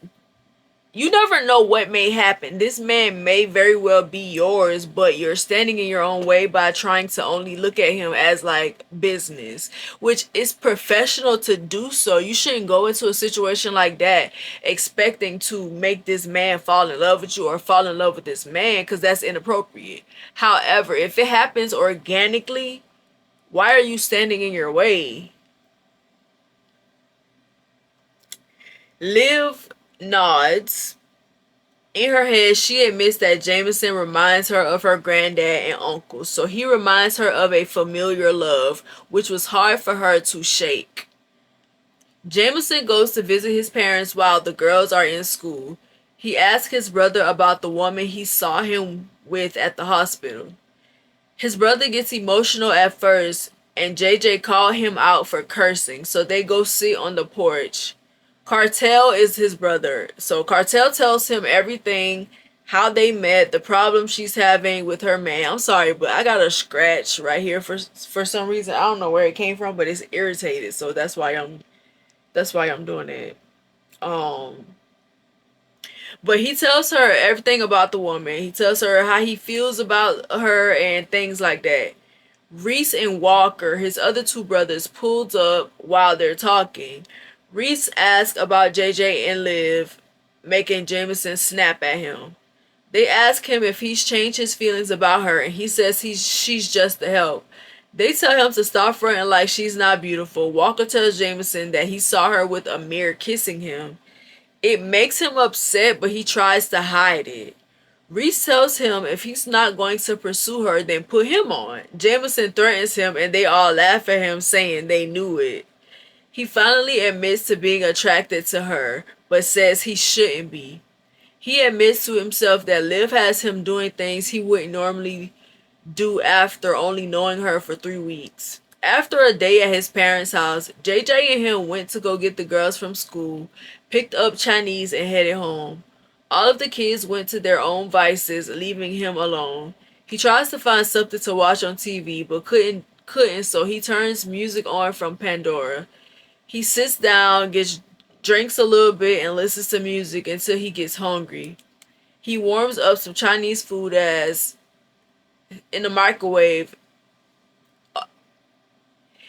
you never know what may happen. This man may very well be yours, but you're standing in your own way by trying to only look at him as like business, which is professional to do so. You shouldn't go into a situation like that expecting to make this man fall in love with you or fall in love with this man because that's inappropriate. However, if it happens organically, why are you standing in your way? Liv nods. In her head, she admits that Jamison reminds her of her granddad and uncle, so he reminds her of a familiar love, which was hard for her to shake. Jamison goes to visit his parents while the girls are in school. He asks his brother about the woman he saw him with at the hospital. His brother gets emotional at first, and JJ called him out for cursing, so they go sit on the porch. Cartel is his brother, so Cartel tells him everything, how they met, the problem she's having with her man. I'm sorry, but I got a scratch right here for some reason. I don't know where it came from, but it's irritated, so that's why I'm doing it. Um, but he tells her everything about the woman. He tells her how he feels about her and things like that. Reese and Walker, his other two brothers, pulled up while they're talking. Reese asks about JJ and Liv, making Jamison snap at him. They ask him if he's changed his feelings about her, and he says she's just the help. They tell him to stop fronting like she's not beautiful. Walker tells Jamison that he saw her with Amir kissing him. It makes him upset, but he tries to hide it. Reese tells him if he's not going to pursue her, then put him on. Jamison threatens him and they all laugh at him, saying they knew it. He finally admits to being attracted to her, but says he shouldn't be. He admits to himself that Liv has him doing things he wouldn't normally do after only knowing her for 3 weeks. After a day at his parents' house, JJ and him went to go get the girls from school, picked up Chinese, and headed home. All of the kids went to their own vices, leaving him alone. He tries to find something to watch on TV, but couldn't, so he turns music on from Pandora. He sits down, drinks a little bit, and listens to music until he gets hungry. He warms up some Chinese food as in the microwave.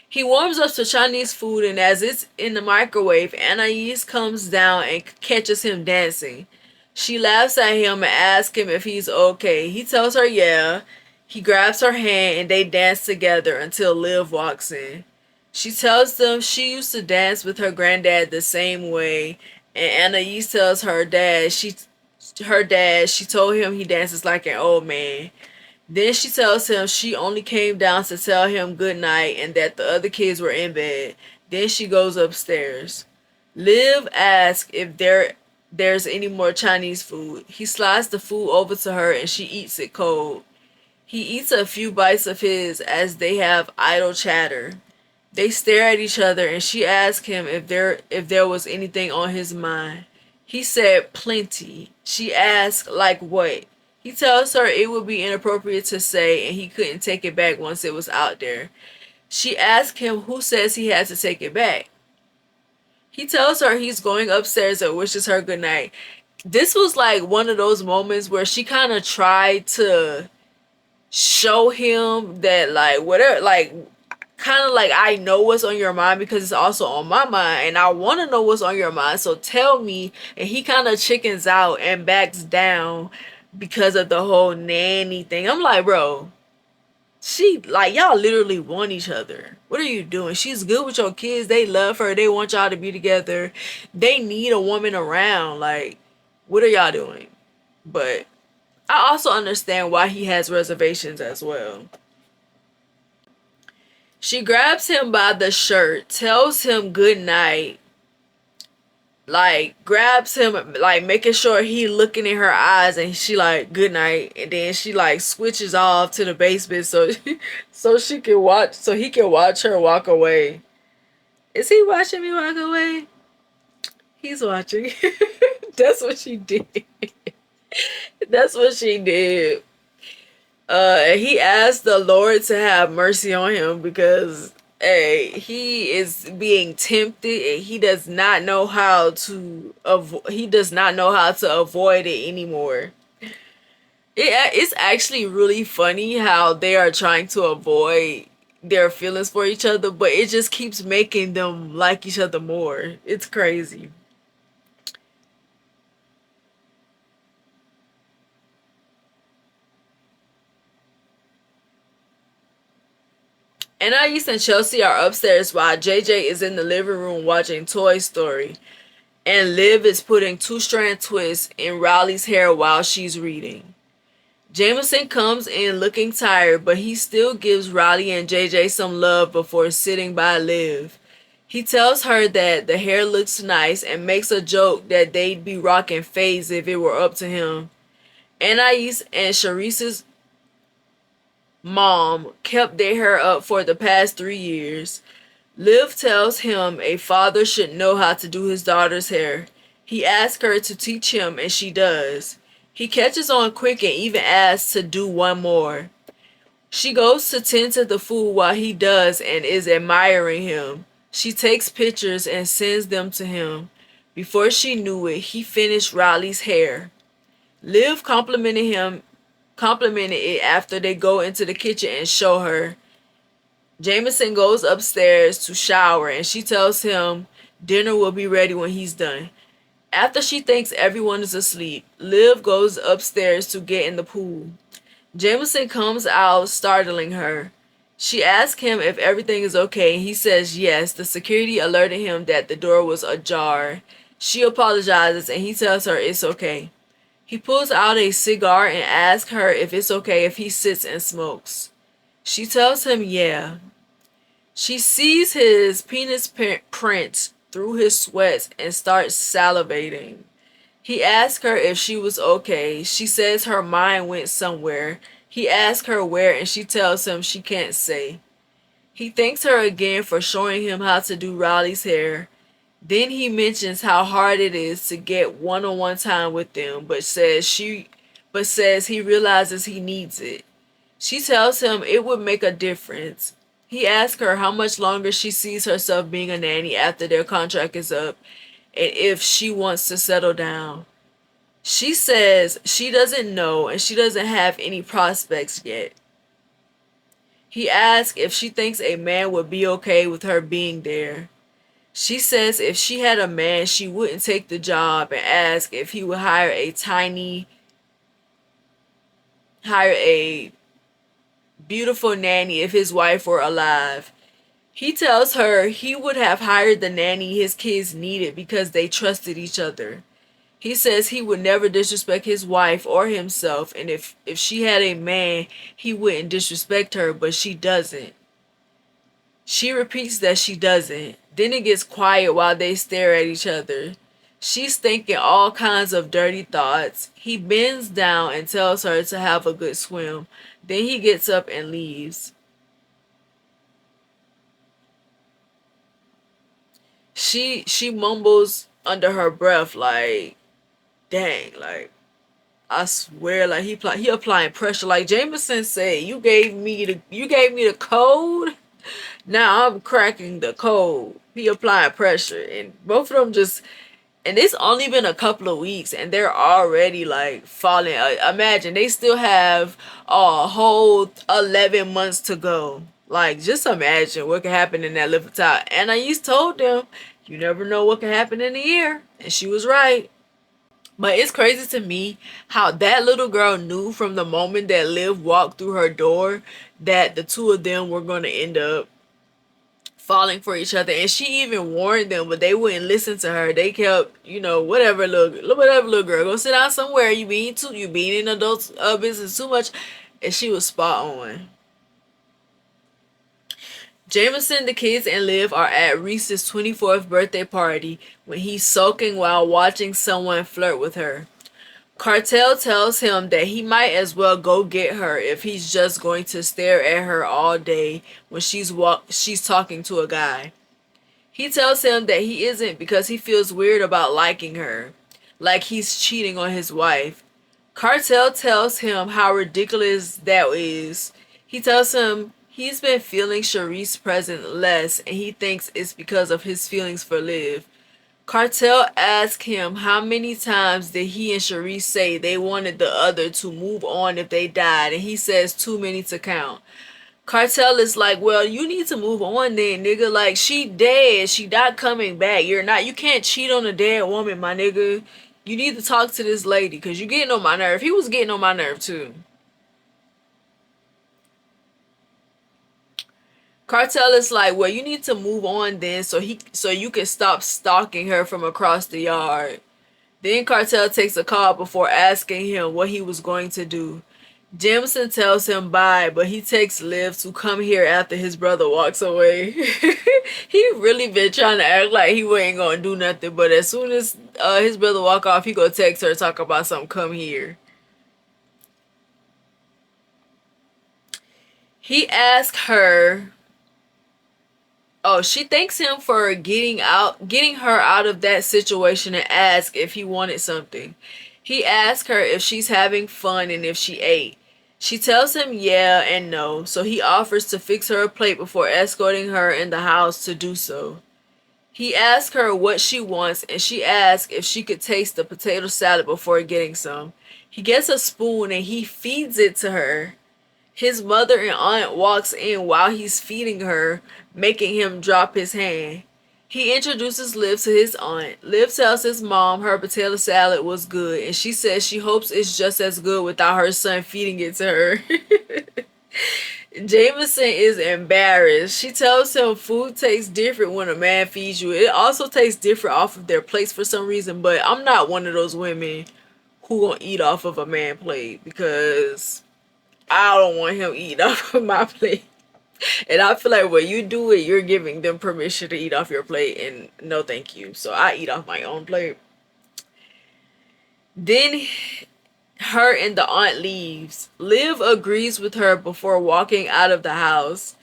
He warms up some Chinese food, and as it's in the microwave, Anais comes down and catches him dancing. She laughs at him and asks him if he's okay. He tells her yeah. He grabs her hand and they dance together until Liv walks in. She tells them she used to dance with her granddad the same way, and Anais tells her dad she told him he dances like an old man. Then she tells him she only came down to tell him good night and that the other kids were in bed. Then she goes upstairs. Liv asks if there's any more Chinese food. He slides the food over to her and she eats it cold. He eats a few bites of his as they have idle chatter. They stare at each other and she asks him if there was anything on his mind. He said plenty. She asks like what? He tells her it would be inappropriate to say and he couldn't take it back once it was out there. She asks him who says he has to take it back. He tells her he's going upstairs and wishes her good night. This was like one of those moments where she kind of tried to show him that like whatever, like kind of like I know what's on your mind because it's also on my mind and I want to know what's on your mind, so tell me. And he kind of chickens out and backs down because of the whole nanny thing. I'm like, bro, she like y'all literally want each other. What are you doing? She's good with your kids. They love her. They want y'all to be together. They need a woman around. Like, what are y'all doing? But I also understand why he has reservations as well. She grabs him by the shirt, tells him good night, like grabs him, like making sure he looking in her eyes, and she like good night, and then she like switches off to the basement so she can watch, so he can watch her walk away. Is he watching me walk away? He's watching. That's what she did. That's what she did. He asked the Lord to have mercy on him because hey, he is being tempted and he does not know how to avoid it anymore. It's actually really funny how they are trying to avoid their feelings for each other, but it just keeps making them like each other more. It's crazy. Anais and Chelsea are upstairs while JJ is in the living room watching Toy Story. And Liv is putting two-strand twists in Riley's hair while she's reading. Jamison comes in looking tired, but he still gives Riley and JJ some love before sitting by Liv. He tells her that the hair looks nice and makes a joke that they'd be rocking fades if it were up to him. Anais and Sharice's mom kept their hair up for the past 3 years. Liv tells him a father should know how to do his daughter's hair. He asks her to teach him and she does. He catches on quick and even asks to do one more. She goes to tend to the food while he does and is admiring him. She takes pictures and sends them to him. Before she knew it, he finished Riley's hair. Liv complimented it after they go into the kitchen and show her. Jamison goes upstairs to shower and she tells him dinner will be ready when he's done. After she thinks everyone is asleep, Liv goes upstairs to get in the pool. Jamison comes out, startling her. She asks him if everything is okay and he says yes. The security alerted him that the door was ajar. She apologizes and he tells her it's okay. He pulls out a cigar and asks her if it's okay if he sits and smokes. She tells him yeah. She sees his penis print through his sweats and starts salivating. He asks her if she was okay. She says her mind went somewhere. He asks her where and she tells him she can't say. He thanks her again for showing him how to do Riley's hair. Then he mentions how hard it is to get one-on-one time with them, but says he realizes he needs it. She tells him it would make a difference. He asks her how much longer she sees herself being a nanny after their contract is up and if she wants to settle down. She says she doesn't know and she doesn't have any prospects yet. He asks if she thinks a man would be okay with her being there. She says if she had a man, she wouldn't take the job and asks if he would hire a beautiful nanny if his wife were alive. He tells her he would have hired the nanny his kids needed because they trusted each other. He says he would never disrespect his wife or himself, and if she had a man, he wouldn't disrespect her, but she doesn't. She repeats that she doesn't. Then it gets quiet while they stare at each other. She's thinking all kinds of dirty thoughts. He bends down and tells her to have a good swim. Then he gets up and leaves. She mumbles under her breath like, dang, like, I swear, like he applying pressure. Like Jamison said, you gave me the code. Now I'm cracking the code. He applying pressure, and both of them just. And it's only been a couple of weeks, and they're already like falling. Imagine they still have a whole 11 months to go. Like, just imagine what could happen in that little time. And I used told them, you never know what can happen in a year, and she was right. But it's crazy to me how that little girl knew from the moment that Liv walked through her door that the two of them were going to end up falling for each other. And she even warned them, but they wouldn't listen to her. They kept, whatever little girl, go sit down somewhere. You being in adult business too much. And she was spot on. Jamison, the kids, and Liv are at Reese's 24th birthday party when he's sulking while watching someone flirt with her. Cartel tells him that he might as well go get her if he's just going to stare at her all day when she's talking to a guy. He tells him that he isn't because he feels weird about liking her, like he's cheating on his wife. Cartel tells him how ridiculous that is. He tells him he's been feeling Sharice's presence less and he thinks it's because of his feelings for Liv. Cartel asks him how many times did he and Sharice say they wanted the other to move on if they died, and he says too many to count. Cartel is like, well, you need to move on then, nigga. Like, she dead. She not coming back. You can't cheat on a dead woman, my nigga. You need to talk to this lady because you getting on my nerve. He was getting on my nerve too. Cartel is like, well, you need to move on then so you can stop stalking her from across the yard. Then Cartel takes a call before asking him what he was going to do. Jamison tells him bye, but he takes Liv to come here after his brother walks away. He really been trying to act like he wasn't gonna do nothing, but as soon as his brother walk off, he gonna text her, talk about something, come here. He asks her. Oh, she thanks him for getting her out of that situation and asks if he wanted something. He asks her if she's having fun and if she ate. She tells him yeah and no, so he offers to fix her a plate before escorting her in the house to do so. He asks her what she wants and she asks if she could taste the potato salad before getting some. He gets a spoon and he feeds it to her. His mother and aunt walks in while he's feeding her, making him drop his hand. He introduces Liv to his aunt. Liv tells his mom her potato salad was good, and she says she hopes it's just as good without her son feeding it to her. Jamison is embarrassed. She tells him food tastes different when a man feeds you. It also tastes different off of their plates for some reason, but I'm not one of those women who gonna eat off of a man plate, because I don't want him eating off of my plate. And I feel like when you do it, you're giving them permission to eat off your plate, and no thank you. So I eat off my own plate. Then her and the aunt leaves. Liv agrees with her before walking out of the house.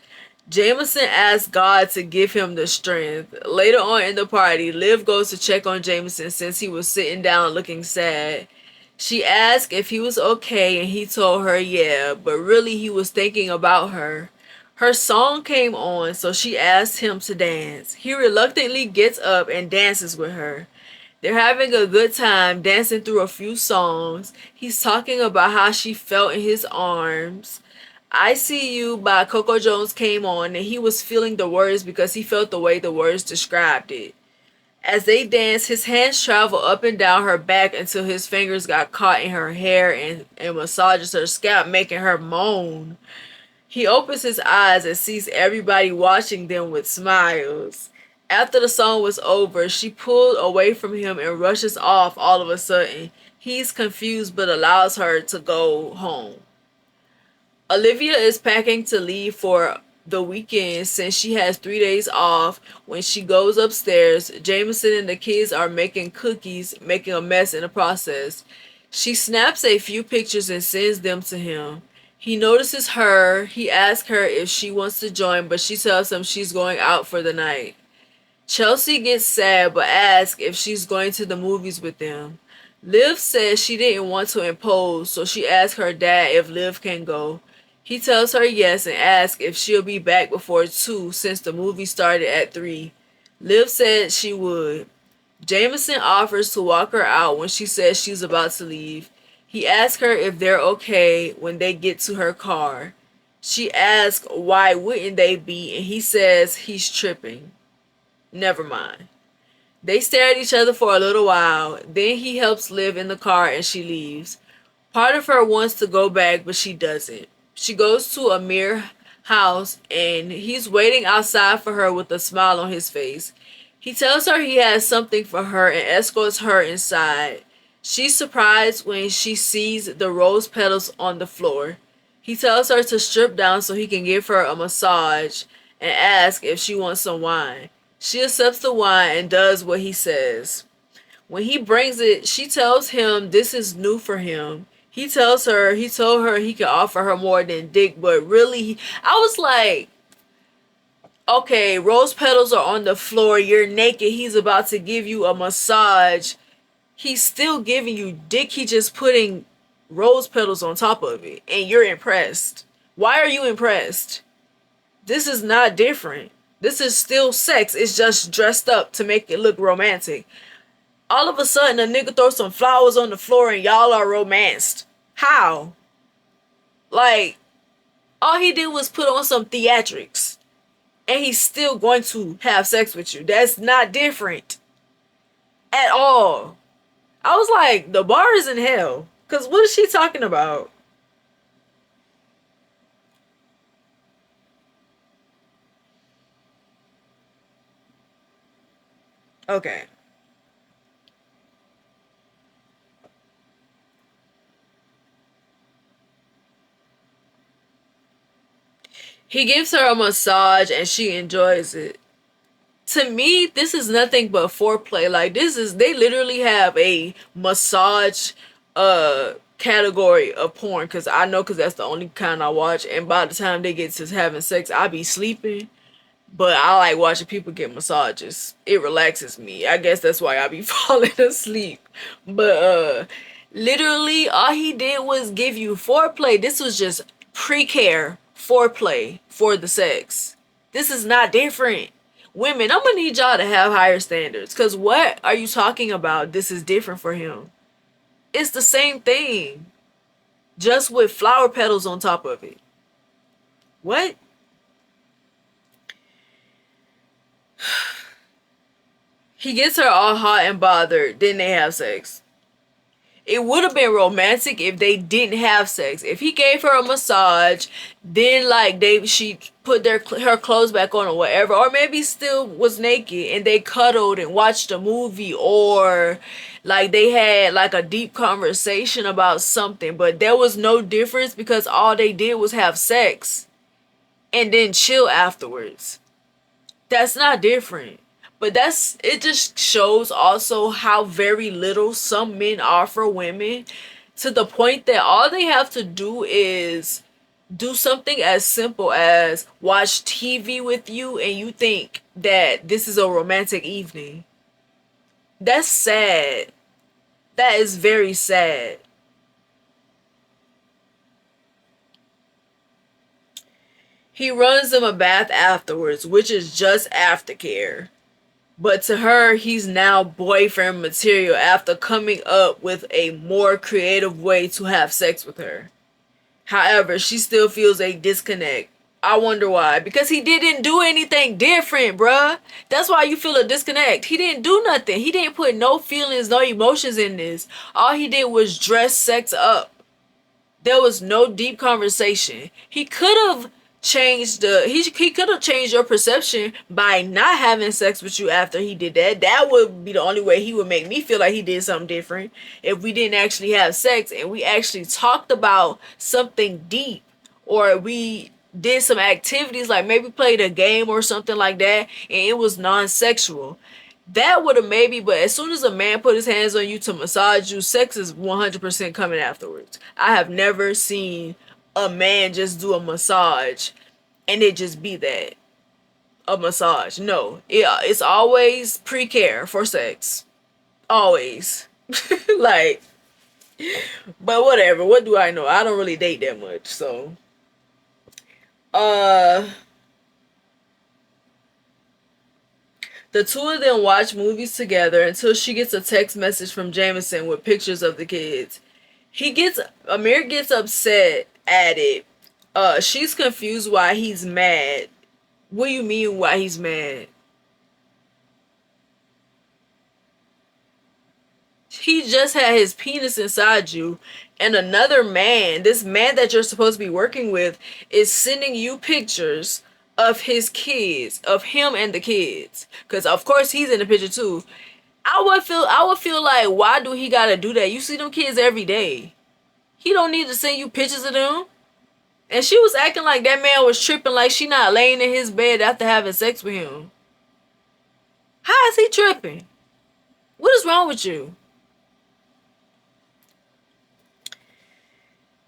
Jamison asks God to give him the strength. Later on in the party, Liv goes to check on Jamison since he was sitting down looking sad. She asked if he was okay and he told her yeah, but really he was thinking about her. Her song came on, so she asked him to dance. He reluctantly gets up and dances with her. They're having a good time dancing through a few songs. He's talking about how she felt in his arms. I See You by Coco Jones came on, and he was feeling the words because he felt the way the words described it. As they dance, his hands travel up and down her back until his fingers got caught in her hair and massages her scalp, making her moan. He opens his eyes and sees everybody watching them with smiles. After the song was over, she pulled away from him and rushes off all of a sudden. He's confused but allows her to go home. Aleviyah is packing to leave for the weekend since she has 3 days off. When she goes upstairs, Jamison and the kids are making cookies, making a mess in the process. She snaps a few pictures and sends them to him. He notices her. He asks her if she wants to join, but she tells him she's going out for the night. Chelsea gets sad but asks if she's going to the movies with them. Liv says she didn't want to impose, so she asks her dad if Liv can go. He tells her yes and asks if she'll be back before 2 since the movie started at 3. Liv said she would. Jamison offers to walk her out when she says she's about to leave. He asks her if they're okay when they get to her car. She asks why wouldn't they be, and he says he's tripping. Never mind. They stare at each other for a little while. Then he helps Liv in the car and she leaves. Part of her wants to go back, but she doesn't. She goes to Amir's house and he's waiting outside for her with a smile on his face. He tells her he has something for her and escorts her inside. She's surprised when she sees the rose petals on the floor. He tells her to strip down so he can give her a massage and asks if she wants some wine. She accepts the wine and does what he says. When he brings it, she tells him this is new for him. He told her he could offer her more than dick, but really, I was like, okay, rose petals are on the floor, you're naked, he's about to give you a massage. He's still giving you dick, he just putting rose petals on top of it, and you're impressed. Why are you impressed? This is not different. This is still sex, it's just dressed up to make it look romantic. All of a sudden, a nigga throws some flowers on the floor and y'all are romanced. How? Like, all he did was put on some theatrics. And he's still going to have sex with you. That's not different. At all. I was like, the bar is in hell. Because what is she talking about? Okay. He gives her a massage and she enjoys it. To me, this is nothing but foreplay. Like, they literally have a massage category of porn, because I know, because that's the only kind I watch, and by the time they get to having sex, I be sleeping. But I like watching people get massages. It relaxes me. I guess that's why I be falling asleep. But literally all he did was give you foreplay. This was just pre-care foreplay for the sex. This is not different. Women, I'm gonna need y'all to have higher standards. Cause what are you talking about? This is different for him. It's the same thing. Just with flower petals on top of it. What? He gets her all hot and bothered. Then they have sex. it would have been romantic if they didn't have sex. If he gave her a massage, then like she put her clothes back on or whatever, or maybe still was naked and they cuddled and watched a movie, or like they had like a deep conversation about something, but there was no difference because all they did was have sex and then chill afterwards. That's not different. But it just shows also how very little some men are for women, to the point that all they have to do is do something as simple as watch TV with you and you think that this is a romantic evening. That's sad. That is very sad. He runs them a bath afterwards, which is just aftercare. But to her, he's now boyfriend material after coming up with a more creative way to have sex with her. However, she still feels a disconnect. I wonder why. Because he didn't do anything different, bruh. That's why you feel a disconnect. He didn't do nothing. He didn't put no feelings, no emotions in this. All he did was dress sex up. There was no deep conversation. He could have changed he could have changed your perception by not having sex with you after he did that. That would be the only way he would make me feel like he did something different. If we didn't actually have sex and we actually talked about something deep, or we did some activities like maybe played a game or something like that and it was non-sexual, that would have maybe. But as soon as a man put his hands on you to massage you, sex is 100% coming afterwards. I have never seen a man just do a massage and it just be that, a massage. No, it's always pre-care for sex, always. Like, but whatever, what do I know? I don't really date that much. So the two of them watch movies together until she gets a text message from Jamison with pictures of the kids. Amir gets upset at it. She's confused why he's mad. What do you mean why he's mad? He just had his penis inside you, and another man, this man that you're supposed to be working with, is sending you pictures of his kids, of him and the kids. Because of course he's in the picture too. I would feel like, why do he gotta do that? You see them kids every day. He don't need to send you pictures of them. And she was acting like that man was tripping, like she not laying in his bed after having sex with him. How is he tripping? What is wrong with you?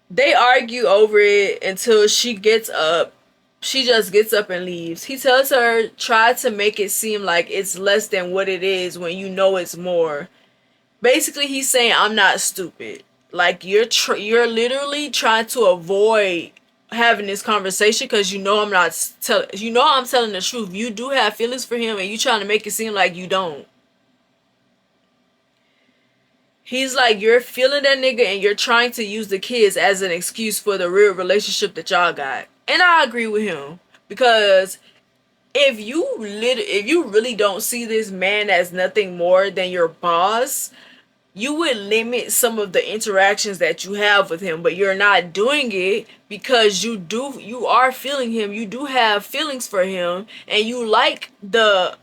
They argue over it until she gets up. She just gets up and leaves. He tells her, try to make it seem like it's less than what it is when you know it's more. Basically, he's saying, I'm not stupid. Like, you're literally trying to avoid having this conversation because you know I'm telling the truth. You do have feelings for him and you trying to make it seem like you don't. He's like, you're feeling that nigga and you're trying to use the kids as an excuse for the real relationship that y'all got. And I agree with him, because if you really don't see this man as nothing more than your boss, you would limit some of the interactions that you have with him. But you're not doing it because you are feeling him. You do have feelings for him, and you like the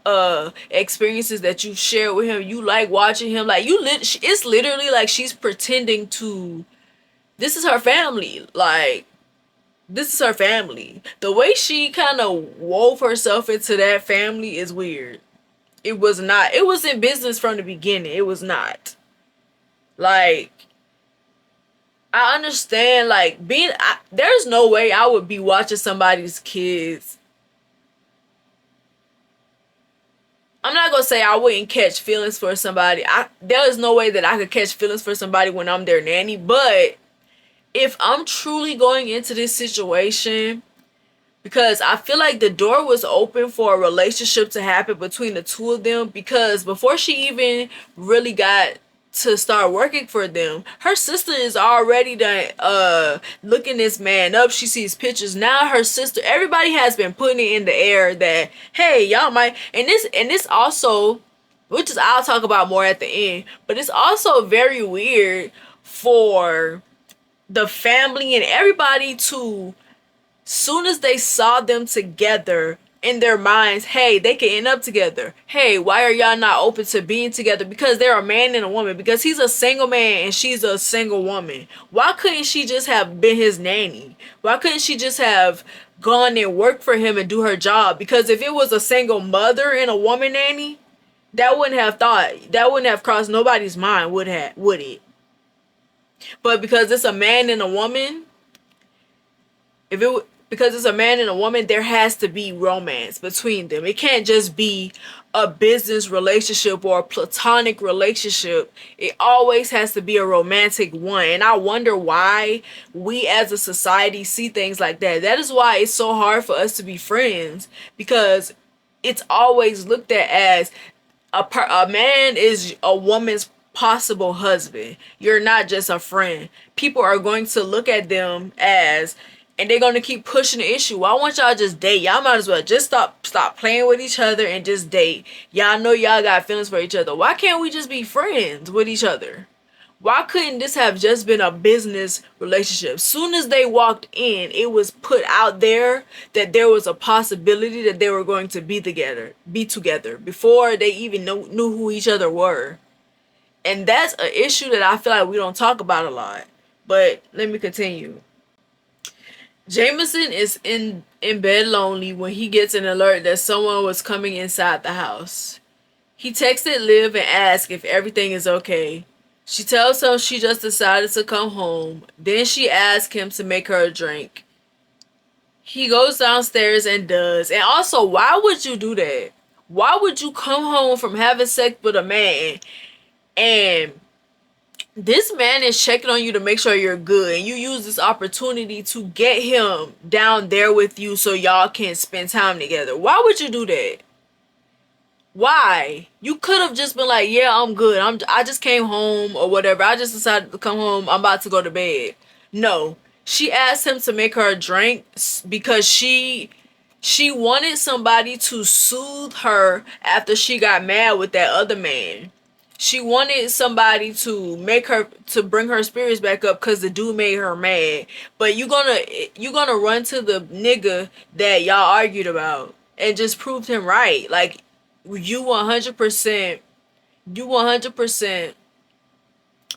experiences that you've shared with him. You like watching him. Like, it's literally like she's pretending to. This is her family. Like, this is her family. The way she kind of wove herself into that family is weird. It was not. It was in business from the beginning. It was not. Like, I understand, like, there's no way I would be watching somebody's kids. I'm not gonna say I wouldn't catch feelings for somebody. There is no way that I could catch feelings for somebody when I'm their nanny. But if I'm truly going into this situation, because I feel like the door was open for a relationship to happen between the two of them, because before she even really got to start working for them, her sister is already done looking this man up. She sees pictures. Now her sister, everybody has been putting it in the air that, hey, y'all might, and this also, which is I'll talk about more at the end, but it's also very weird for the family and everybody to, soon as they saw them together in their minds, hey, they can end up together. Hey, why are y'all not open to being together? Because they're a man and a woman. Because he's a single man and she's a single woman. Why couldn't she just have been his nanny? Why couldn't she just have gone and worked for him and do her job? Because if it was a single mother and a woman nanny, that wouldn't have crossed nobody's mind, would it? But because it's a man and a woman, because it's a man and a woman, there has to be romance between them. It can't just be a business relationship or a platonic relationship. It always has to be a romantic one. And I wonder why we as a society see things like that. That is why it's so hard for us to be friends, because it's always looked at as a man is a woman's possible husband. You're not just a friend. People are going to look at them as, and they're going to keep pushing the issue. Why won't y'all just date? Y'all might as well just stop playing with each other and just date. Y'all know y'all got feelings for each other. Why can't we just be friends with each other? Why couldn't this have just been a business relationship? Soon as they walked in, it was put out there that there was a possibility that they were going to be together before they even knew who each other were. And that's an issue that I feel like we don't talk about a lot. But let me continue. Jamison is in bed lonely when he gets an alert that someone was coming inside the house. He texted Liv and asked if everything is okay. She tells him she just decided to come home. Then she asks him to make her a drink. He goes downstairs and does. And also, why would you do that? Why would you come home from having sex with a man and this man is checking on you to make sure you're good, and you use this opportunity to get him down there with you so y'all can spend time together? Why would you do that? Why? You could have just been like, yeah, I'm good. I just came home or whatever. I just decided to come home. I'm about to go to bed. No. She asked him to make her a drink because she wanted somebody to soothe her after she got mad with that other man. She wanted somebody to bring her spirits back up because the dude made her mad. But you gonna run to the nigga that y'all argued about and just proved him right. Like, you 100%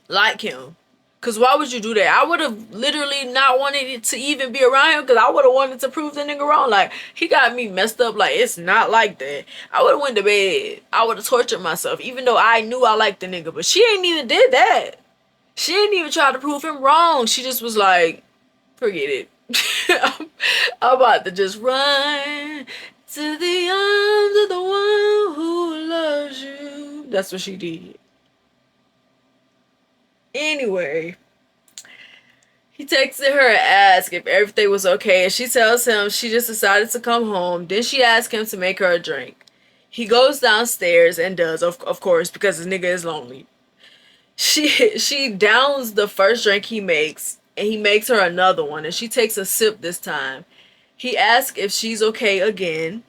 like him. Cause why would you do that? I would have literally not wanted it to even be around him, because I would have wanted to prove the nigga wrong. Like, he got me messed up. Like, it's not like that. I would have went to bed. I would have tortured myself, even though I knew I liked the nigga. But she ain't even did that. She ain't even try to prove him wrong. She just was like, forget it. I'm about to just run to the arms of the one who loves you. That's what she did. Anyway, he texted her and asked if everything was okay, and she tells him she just decided to come home. Then she asks him to make her a drink. He goes downstairs and does, of course, because the nigga is lonely. She downs the first drink he makes, and he makes her another one, and she takes a sip this time. He asks if she's okay again.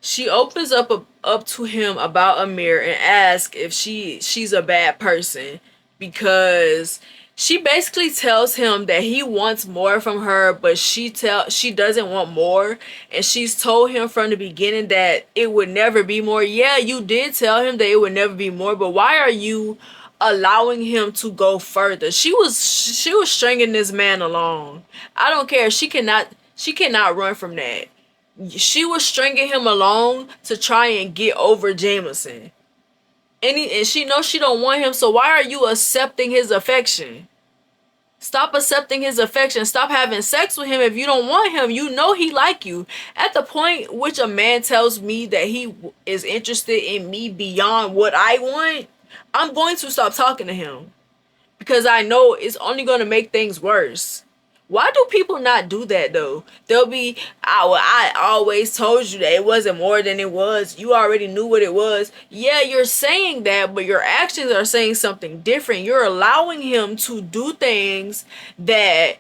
She opens up to him about Amir and asks if she's a bad person, because she basically tells him that he wants more from her, but she doesn't want more, and she's told him from the beginning that it would never be more. Yeah, you did tell him that it would never be more, but why are you allowing him to go further? She was stringing this man along. I don't care. She cannot run from that. She was stringing him along to try and get over Jamison. And she knows she don't want him, so why are you accepting his affection? Stop accepting his affection. Stop having sex with him if you don't want him. You know he like you. At the point which a man tells me that he is interested in me beyond what I want, I'm going to stop talking to him, because I know it's only going to make things worse. Why do people not do that though? They'll be, I always told you that it wasn't more than it was. You already knew what it was. Yeah, you're saying that, but your actions are saying something different. You're allowing him to do things that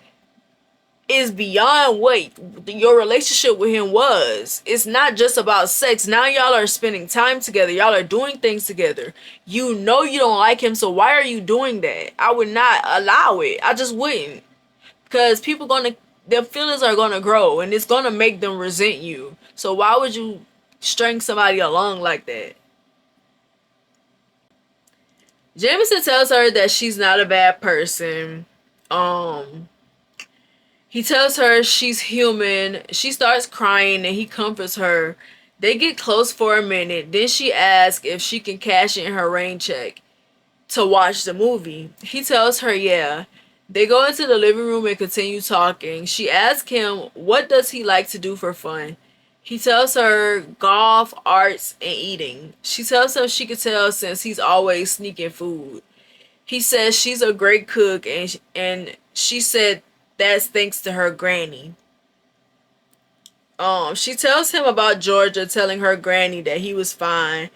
is beyond what your relationship with him was. It's not just about sex. Now y'all are spending time together. Y'all are doing things together. You know you don't like him, so why are you doing that? I would not allow it. I just wouldn't. Because people gonna, their feelings are gonna grow and it's gonna make them resent you. So why would you string somebody along like that? Jamison tells her that she's not a bad person. Um, he tells her she's human. She starts crying and he comforts her. They get close for a minute. Then she asks if she can cash in her rain check to watch the movie. He tells her yeah. They go into the living room and continue talking. She asks him what does he like to do for fun. He tells her golf, arts, and eating. She tells him she could tell since he's always sneaking food. He says she's a great cook and she said that's thanks to her granny. She tells him about Georgia telling her granny that he was fine.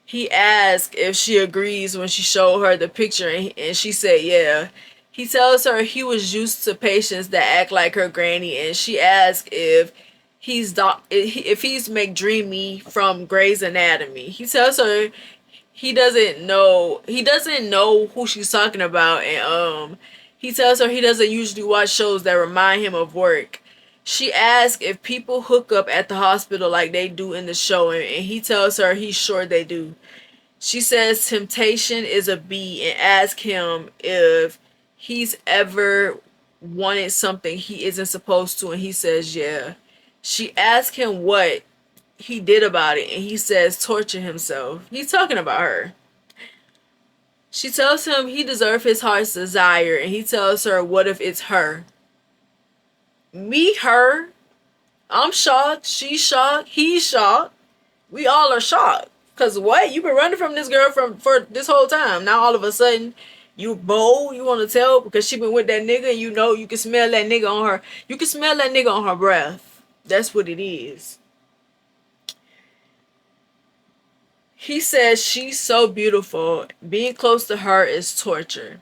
He asked if she agrees when she showed her the picture and she said yeah. He tells her he was used to patients that act like her granny and she asks if he's McDreamy from Grey's Anatomy. He tells her he doesn't know who she's talking about and he tells her he doesn't usually watch shows that remind him of work. She asks if people hook up at the hospital like they do in the show and he tells her he's sure they do. She says temptation is a B and asks him if he's ever wanted something he isn't supposed to and he says yeah. She asks him what he did about it and he says torture himself. He's talking about her. She tells him he deserves his heart's desire and he tells her what if it's her. Me, her. I'm shocked. She's shocked. He's shocked. We all are shocked. Cause what? You've been running from this girl for this whole time. Now all of a sudden you bold. You want to tell because she been with that nigga and you know you can smell that nigga on her. You can smell that nigga on her breath. That's what it is. He says she's so beautiful. Being close to her is torture.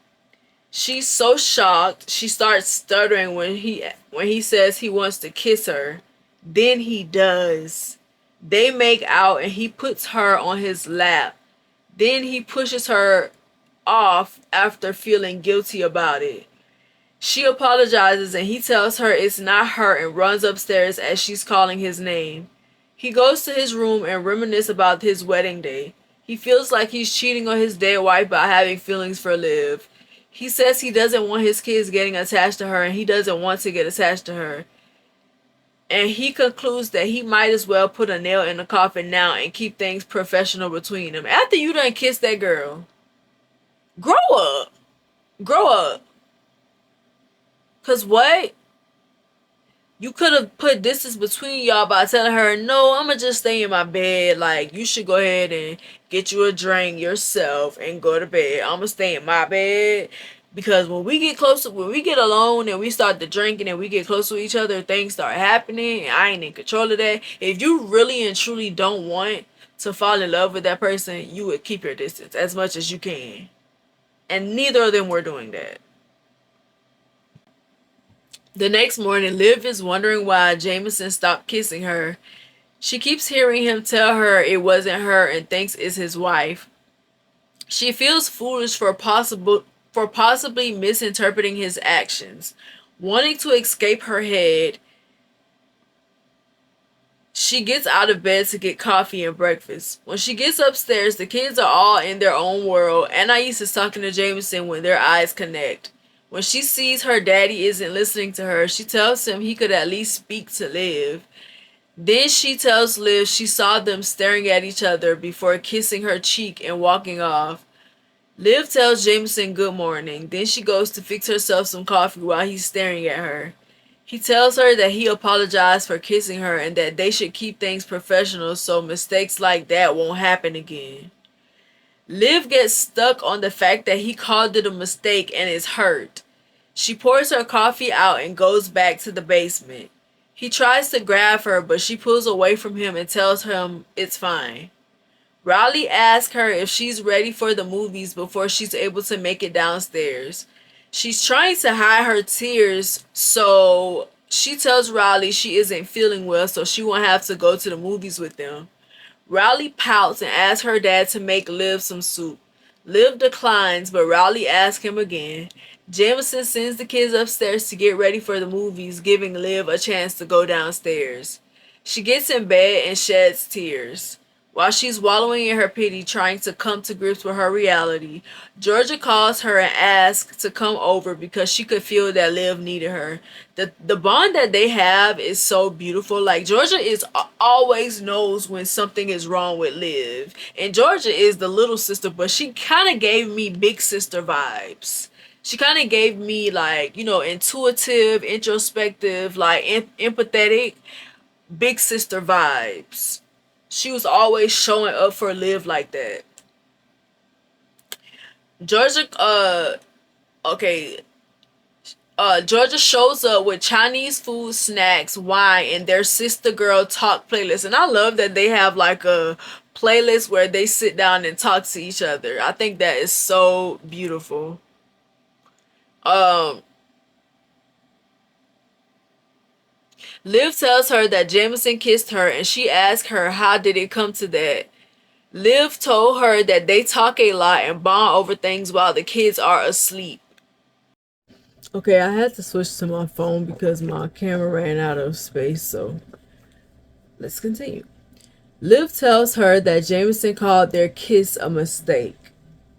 She's so shocked. She starts stuttering when he says he wants to kiss her. Then he does. They make out and he puts her on his lap. Then he pushes her off after feeling guilty about it. She apologizes and he tells her it's not her and runs upstairs as she's calling his name. He goes to his room and reminisces about his wedding day. He feels like he's cheating on his dead wife by having feelings for Liv. He says he doesn't want his kids getting attached to her and he doesn't want to get attached to her. And he concludes that he might as well put a nail in the coffin now and keep things professional between them. After you done kissed that girl, grow up. Grow up. Cause what? You could have put distance between y'all by telling her, no, I'm going to just stay in my bed. Like, you should go ahead and get you a drink yourself and go to bed. I'm going to stay in my bed. Because when we get closer, when we get alone and we start to drinking and we get close to each other, things start happening and I ain't in control of that. If you really and truly don't want to fall in love with that person, you would keep your distance as much as you can. And neither of them were doing that. The next morning, Liv is wondering why Jamison stopped kissing her. She keeps hearing him tell her it wasn't her and thinks it's his wife. She feels foolish for possibly misinterpreting his actions. Wanting to escape her head, she gets out of bed to get coffee and breakfast. When she gets upstairs, the kids are all in their own world. Anais is talking to Jamison when their eyes connect. When she sees her daddy isn't listening to her, she tells him he could at least speak to Liv. Then she tells Liv she saw them staring at each other before kissing her cheek and walking off. Liv tells Jamison good morning. Then she goes to fix herself some coffee while he's staring at her. He tells her that he apologized for kissing her and that they should keep things professional so mistakes like that won't happen again. Liv gets stuck on the fact that he called it a mistake and is hurt. She pours her coffee out and goes back to the basement. He tries to grab her, but she pulls away from him and tells him it's fine. Riley asks her if she's ready for the movies before she's able to make it downstairs. She's trying to hide her tears so She tells Riley she isn't feeling well, so she won't have to go to the movies with them. Riley pouts and asks her dad to make Liv some soup. Liv declines, but Riley asks him again. Jamison sends the kids upstairs to get ready for the movies, giving Liv a chance to go downstairs. She gets in bed and sheds tears. While she's wallowing in her pity, trying to come to grips with her reality, Georgia calls her and asks to come over because she could feel that Liv needed her. The bond that they have is so beautiful. Like, Georgia is always knows when something is wrong with Liv. And Georgia is the little sister, but she kind of gave me big sister vibes. She kind of gave me, like, intuitive, introspective, like empathetic, big sister vibes. She was always showing up for Liv like that. Georgia, okay, Georgia shows up with Chinese food, snacks, wine, and their sister girl talk playlist. And I love that they have like a playlist where they sit down and talk to each other. I think that is so beautiful. Um, Liv tells her that Jamison kissed her, and she asks her how did it come to that. Liv told her that they talk a lot and bond over things while the kids are asleep. Okay, I had to switch to my phone because my camera ran out of space, so let's continue. Liv tells her that Jamison called their kiss a mistake.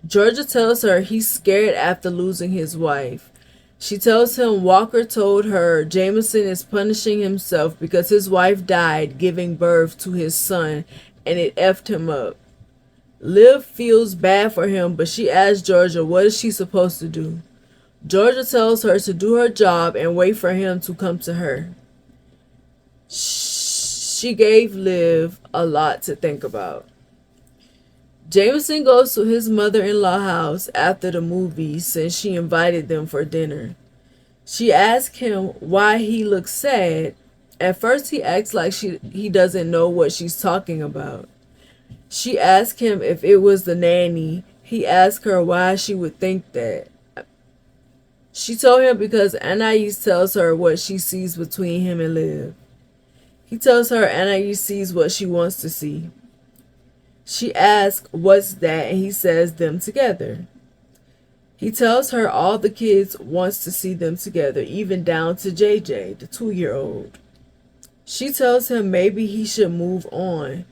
Georgia tells her he's scared after losing his wife. She tells him Walker told her Jamison is punishing himself because his wife died giving birth to his son and it effed him up. Liv feels bad for him, but she asks Georgia what is she supposed to do. Georgia tells her to do her job and wait for him to come to her. She gave Liv a lot to think about. Jamison goes to his mother-in-law house after the movie since she invited them for dinner. She asks him why he looks sad. At first he acts like he doesn't know what she's talking about. She asks him if it was the nanny. He asks her why she would think that. She told him because Anais tells her what she sees between him and Liv. He tells her Anais sees what she wants to see. She asks what's that, and he says them together. He tells her all the kids wants to see them together, even down to JJ, the 2-year-old. She tells him maybe he should move on.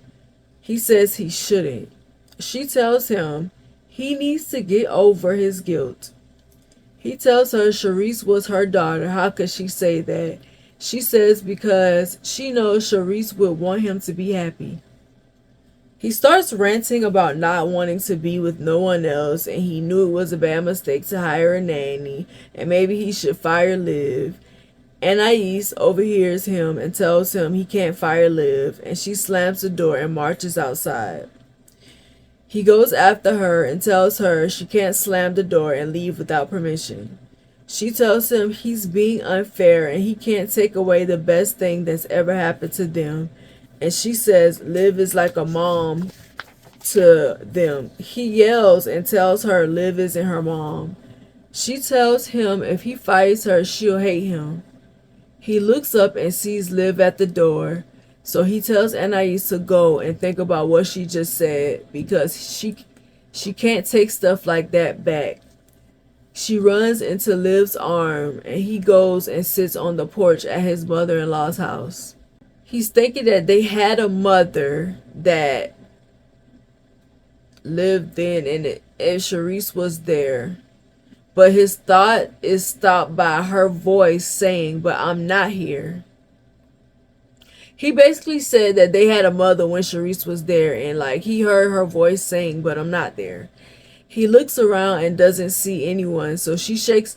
He says he shouldn't. She tells him he needs to get over his guilt. He tells her Sharice was her daughter. How could she say that? She says because she knows Sharice would want him to be happy. He starts ranting about not wanting to be with no one else, and he knew it was a bad mistake to hire a nanny, and maybe he should fire Liv. Anais overhears him and tells him he can't fire Liv, and she slams the door and marches outside. He goes after her and tells her she can't slam the door and leave without permission. She tells him he's being unfair and he can't take away the best thing that's ever happened to them. And she says Liv is like a mom to them. He yells and tells her Liv isn't her mom. She tells him if he fights her, she'll hate him. He looks up and sees Liv at the door. So he tells Anais to go and think about what she just said because she can't take stuff like that back. She runs into Liv's arm and he goes and sits on the porch at his mother-in-law's house. He's thinking that they had a mother that lived then and Sharice was there. But his thought is stopped by her voice saying, but I'm not here. He basically said that they had a mother when Sharice was there and like he heard her voice saying, but I'm not there. He looks around and doesn't see anyone, so he shakes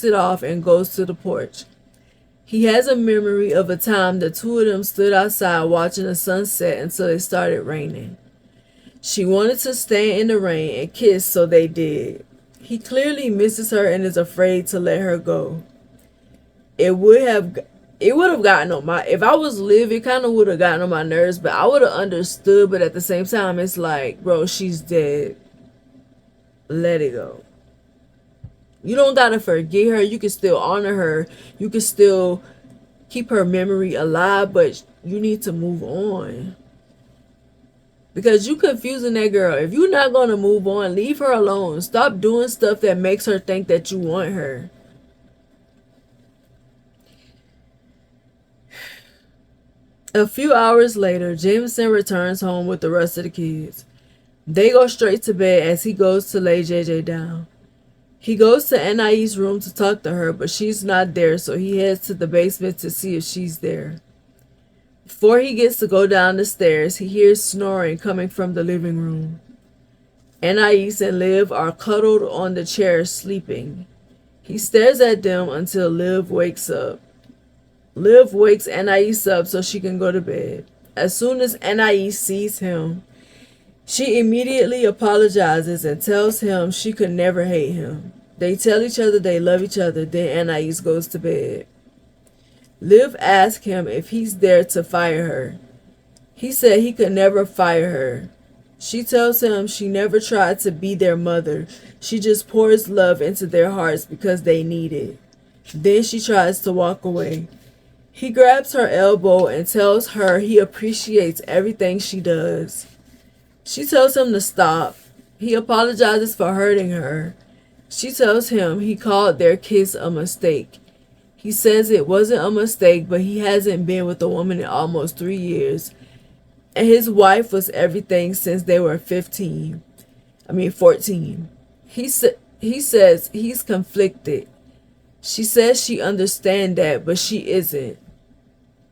it off and goes to the porch. He has a memory of a time the two of them stood outside watching the sunset until it started raining. She wanted to stand in the rain and kiss, so they did. He clearly misses her and is afraid to let her go. It would have gotten on my, if I was Liv, it kind of would have gotten on my nerves, but I would have understood. But at the same time, it's like, bro, she's dead. Let it go. You don't gotta forget her. You can still honor her. You can still keep her memory alive, but you need to move on. Because you confusing that girl. If you're not going to move on, leave her alone. Stop doing stuff that makes her think that you want her. A few hours later, Jamison returns home with the rest of the kids. They go straight to bed as he goes to lay JJ down. He goes to Anais' room to talk to her, but she's not there, so he heads to the basement to see if she's there. Before he gets to go down the stairs, he hears snoring coming from the living room. Anais and Liv are cuddled on the chair sleeping. He stares at them until Liv wakes up. Liv wakes Anais up so she can go to bed. As soon as Anais sees him, she immediately apologizes and tells him she could never hate him. They tell each other they love each other, then Anais goes to bed. Liv asks him if he's there to fire her. He said he could never fire her. She tells him she never tried to be their mother. She just pours love into their hearts because they need it. Then she tries to walk away. He grabs her elbow and tells her he appreciates everything she does. She tells him to stop. He apologizes for hurting her. She tells him he called their kiss a mistake. He says it wasn't a mistake, but he hasn't been with a woman in almost 3 years. And his wife was everything since they were 14. He says he's conflicted. She says she understands that, but she isn't.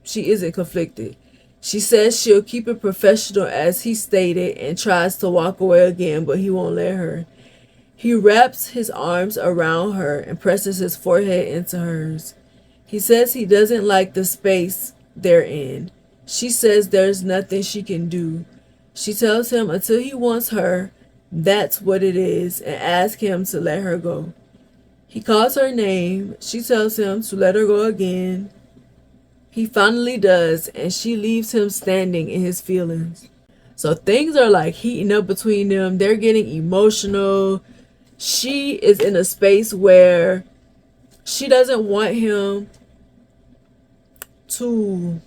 She isn't conflicted. She says she'll keep it professional as he stated and tries to walk away again, but he won't let her. He wraps his arms around her and presses his forehead into hers. He says he doesn't like the space they're in. She says there's nothing she can do. She tells him until he wants her, that's what it is, and asks him to let her go. He calls her name. She tells him to let her go again. He finally does, and she leaves him standing in his feelings. So things are like heating up between them. They're getting emotional. She is in a space where she doesn't want him to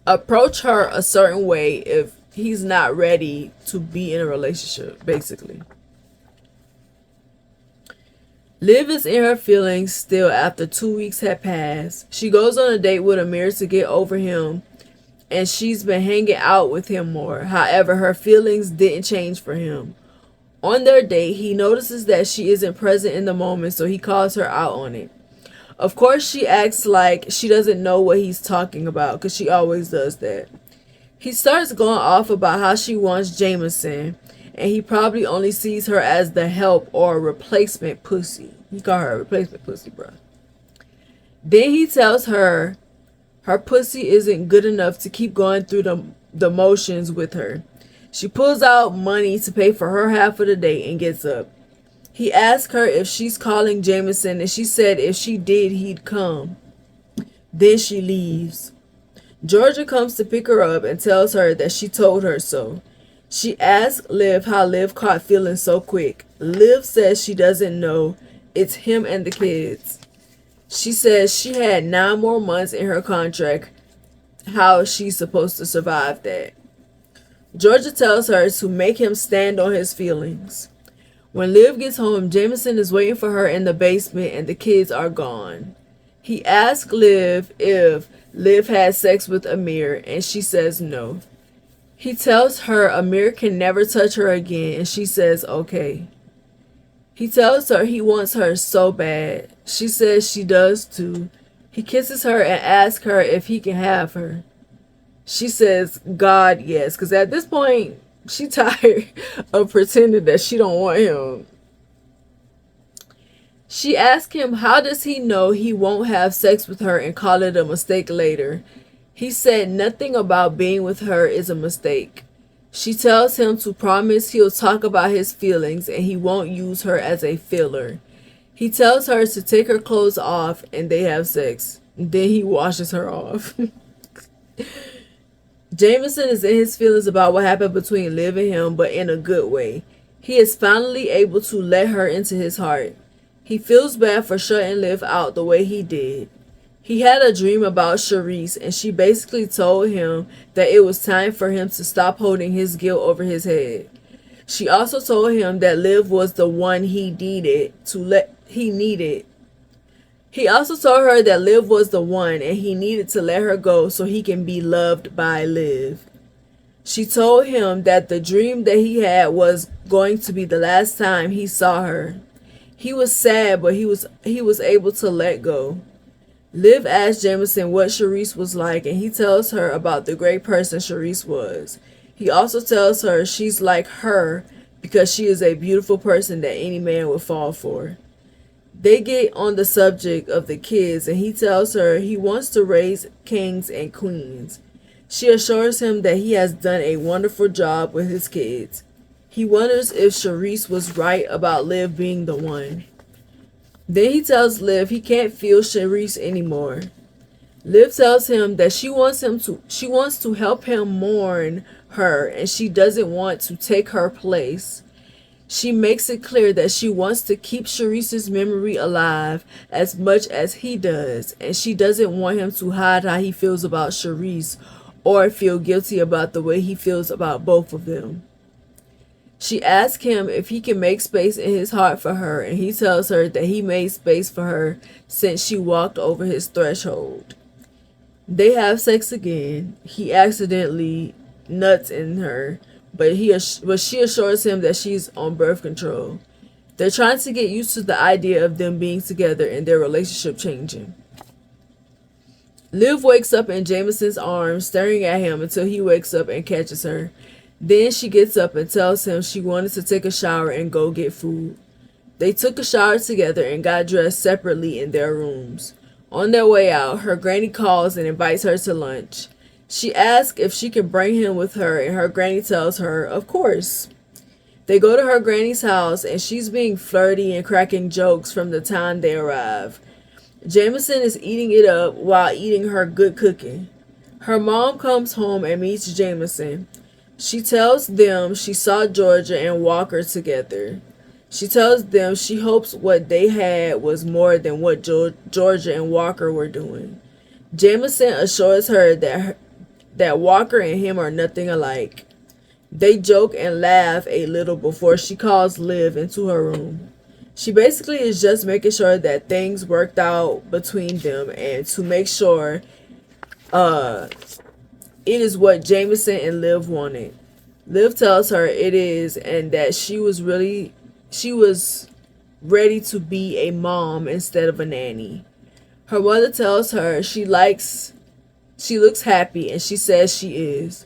approach her a certain way if he's not ready to be in a relationship, basically. Liv is in her feelings still after 2 weeks had passed. She goes on a date with Amir to get over him, and she's been hanging out with him more. However, her feelings didn't change for him. On their date, he notices that she isn't present in the moment, so he calls her out on it. Of course, she acts like she doesn't know what he's talking about, because she always does that. He starts going off about how she wants Jamison, and he probably only sees her as the help or replacement pussy. He called her a replacement pussy, bro. Then he tells her her pussy isn't good enough to keep going through the motions with her. She pulls out money to pay for her half of the date and gets up. He asks her if she's calling Jamison, and she said if she did, he'd come. Then she leaves. Georgia comes to pick her up and tells her that she told her so. She asks Liv how Liv caught feeling so quick. Liv says she doesn't know. It's him and the kids. She says she had 9 more months in her contract. How she's supposed to survive that? Georgia tells her to make him stand on his feelings. When Liv gets home, Jamison is waiting for her in the basement and the kids are gone. He asks Liv if Liv had sex with Amir, and she says no. He tells her Amir can never touch her again, and she says okay. He tells her he wants her so bad. She says she does too. He kisses her and asks her if he can have her. She says, God, yes, because at this point, she tired of pretending that she don't want him. She asks him how does he know he won't have sex with her and call it a mistake later. He said nothing about being with her is a mistake. She tells him to promise he'll talk about his feelings and he won't use her as a filler. He tells her to take her clothes off and they have sex. Then he washes her off. Jamison is in his feelings about what happened between Liv and him, but in a good way. He is finally able to let her into his heart. He feels bad for shutting Liv out the way he did. He had a dream about Charisse, and she basically told him that it was time for him to stop holding his guilt over his head. She also told him that Liv was the one he needed. He also told her that Liv was the one and he needed to let her go so he can be loved by Liv. She told him that the dream that he had was going to be the last time he saw her. He was sad, but he was able to let go. Liv asked Jamison what Charisse was like, and he tells her about the great person Charisse was. He also tells her she's like her because she is a beautiful person that any man would fall for. They get on the subject of the kids, and he tells her he wants to raise kings and queens. She assures him that he has done a wonderful job with his kids. He wonders if Charisse was right about Liv being the one. Then he tells Liv he can't feel Charisse anymore. Liv tells him that she wants to help him mourn her, and she doesn't want to take her place. She makes it clear that she wants to keep Charisse's memory alive as much as he does, and she doesn't want him to hide how he feels about Charisse or feel guilty about the way he feels about both of them. She asks him if he can make space in his heart for her, and he tells her that he made space for her since she walked over his threshold. They have sex again. He accidentally nuts in her, but she assures him that she's on birth control. They're trying to get used to the idea of them being together and their relationship changing. Liv wakes up in Jamison's arms, staring at him until he wakes up and catches her. Then she gets up and tells him she wanted to take a shower and go get food. They took a shower together and got dressed separately in their rooms. On their way out, her granny calls and invites her to lunch. She asks if she can bring him with her, and her granny tells her, of course. They go to her granny's house, and she's being flirty and cracking jokes from the time they arrive. Jamison is eating it up while eating her good cooking. Her mom comes home and meets Jamison. She tells them she saw Georgia and Walker together. She tells them she hopes what they had was more than what Georgia and Walker were doing. Jamison assures her that Walker and him are nothing alike. They joke and laugh a little before she calls Liv into her room. She basically is just making sure that things worked out between them and to make sure it is what Jamison and Liv wanted. Liv tells her it is, and that she was ready to be a mom instead of a nanny. Her mother tells her she looks happy, and she says she is.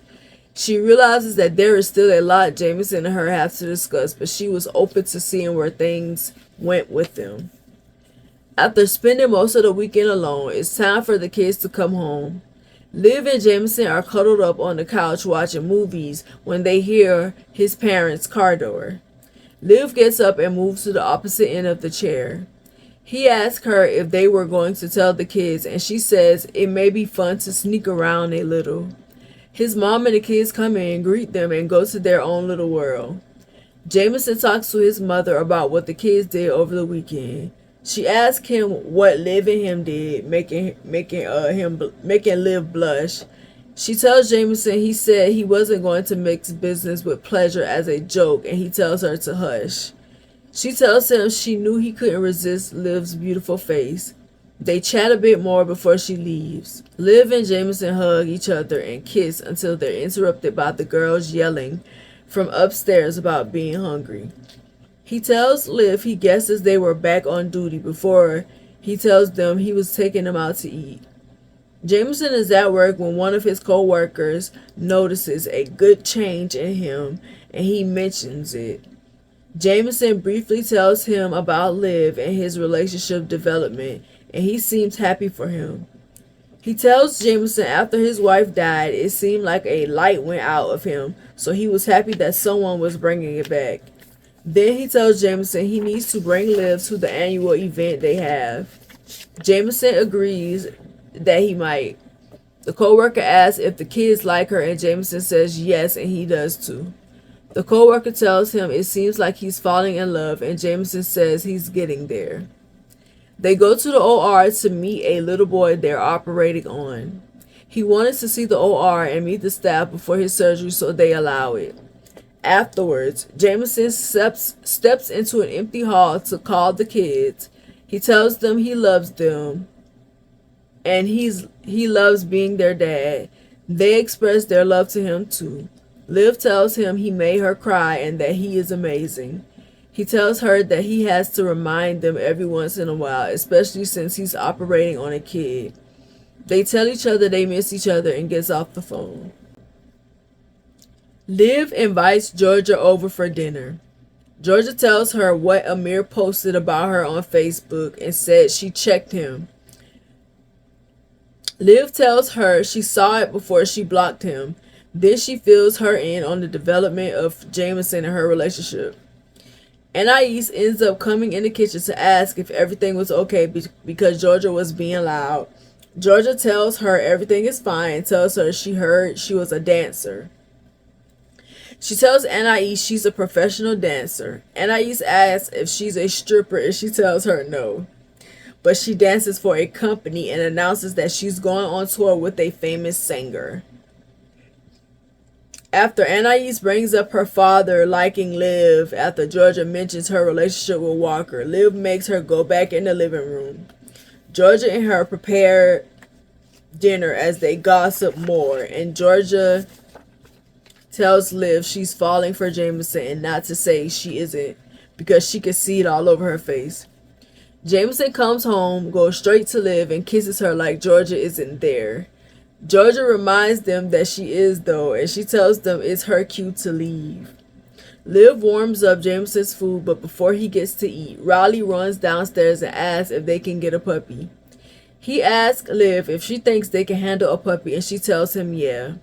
She realizes that there is still a lot Jamison and her have to discuss, but she was open to seeing where things went with them. After spending most of the weekend alone, it's time for the kids to come home. Liv and Jamison are cuddled up on the couch watching movies when they hear his parents' car door. Liv gets up and moves to the opposite end of the chair. He asks her if they were going to tell the kids, and she says it may be fun to sneak around a little. His mom and the kids come in, greet them, and go to their own little world. Jamison talks to his mother about what the kids did over the weekend. She asks him what Liv and him did, making Liv blush. She tells Jamison he said he wasn't going to mix business with pleasure as a joke, and he tells her to hush. She tells him she knew he couldn't resist Liv's beautiful face. They chat a bit more before she leaves. Liv and Jamison hug each other and kiss until they're interrupted by the girls yelling from upstairs about being hungry. He tells Liv he guesses they were back on duty before he tells them he was taking them out to eat. Jamison is at work when one of his co-workers notices a good change in him, and he mentions it. Jamison briefly tells him about Liv and his relationship development, and he seems happy for him. He tells Jamison after his wife died, it seemed like a light went out of him, so he was happy that someone was bringing it back. Then he tells Jamison he needs to bring Liv to the annual event they have. Jamison agrees that he might. The co-worker asks if the kids like her, and Jamison says yes, and he does too. The co-worker tells him it seems like he's falling in love, and Jamison says he's getting there. They go to the OR to meet a little boy they're operating on. He wanted to see the OR and meet the staff before his surgery, so they allow it. Afterwards, Jamison steps into an empty hall to call the kids. He tells them he loves them and he loves being their dad. They express their love to him too. Liv tells him he made her cry and that he is amazing. He tells her that he has to remind them every once in a while, especially since he's operating on a kid. They tell each other they miss each other and gets off the phone. Liv invites Georgia over for dinner. Georgia tells her what Amir posted about her on Facebook and said she checked him. Liv tells her she saw it before she blocked him. Then she fills her in on the development of Jamison and her relationship. Anais ends up coming in the kitchen to ask if everything was okay because Georgia was being loud. Georgia tells her everything is fine and tells her she heard she was a dancer. She tells Anais she's a professional dancer. Anais asks if she's a stripper and she tells her no. But she dances for a company and announces that she's going on tour with a famous singer. After Anais brings up her father liking Liv after Georgia mentions her relationship with Walker, Liv makes her go back in the living room. Georgia and her prepare dinner as they gossip more, and Georgia tells Liv she's falling for Jamison and not to say she isn't because she can see it all over her face. Jamison comes home, goes straight to Liv, and kisses her like Georgia isn't there. Georgia reminds them that she is though, and she tells them it's her cue to leave. Liv warms up Jamison's food, but before he gets to eat, Raleigh runs downstairs and asks if they can get a puppy. He asks Liv if she thinks they can handle a puppy, and she tells him yeah.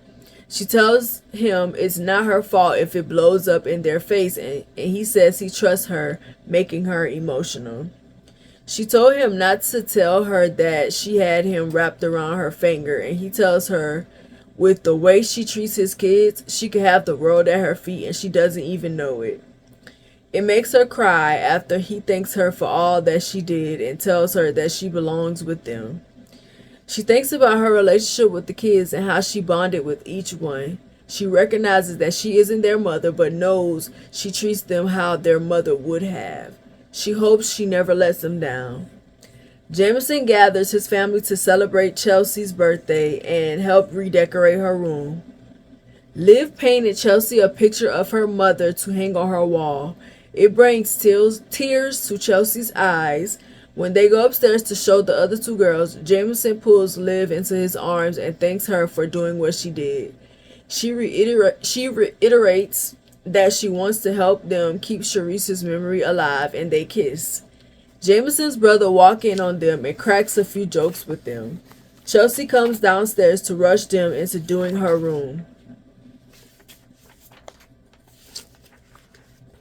She tells him it's not her fault if it blows up in their face, and he says he trusts her, making her emotional. She told him not to tell her that she had him wrapped around her finger, and he tells her with the way she treats his kids, she could have the world at her feet and she doesn't even know it. It makes her cry after he thanks her for all that she did and tells her that she belongs with them. She thinks about her relationship with the kids and how she bonded with each one. She recognizes that she isn't their mother, but knows she treats them how their mother would have. She hopes she never lets them down. Jamison gathers his family to celebrate Chelsea's birthday and help redecorate her room. Liv painted Chelsea a picture of her mother to hang on her wall. It brings tears to Chelsea's eyes. When they go upstairs to show the other two girls, Jamison pulls Liv into his arms and thanks her for doing what she did. She reiterates that she wants to help them keep Sharice's memory alive, and they kiss. Jamison's brother walks in on them and cracks a few jokes with them. Chelsea comes downstairs to rush them into doing her room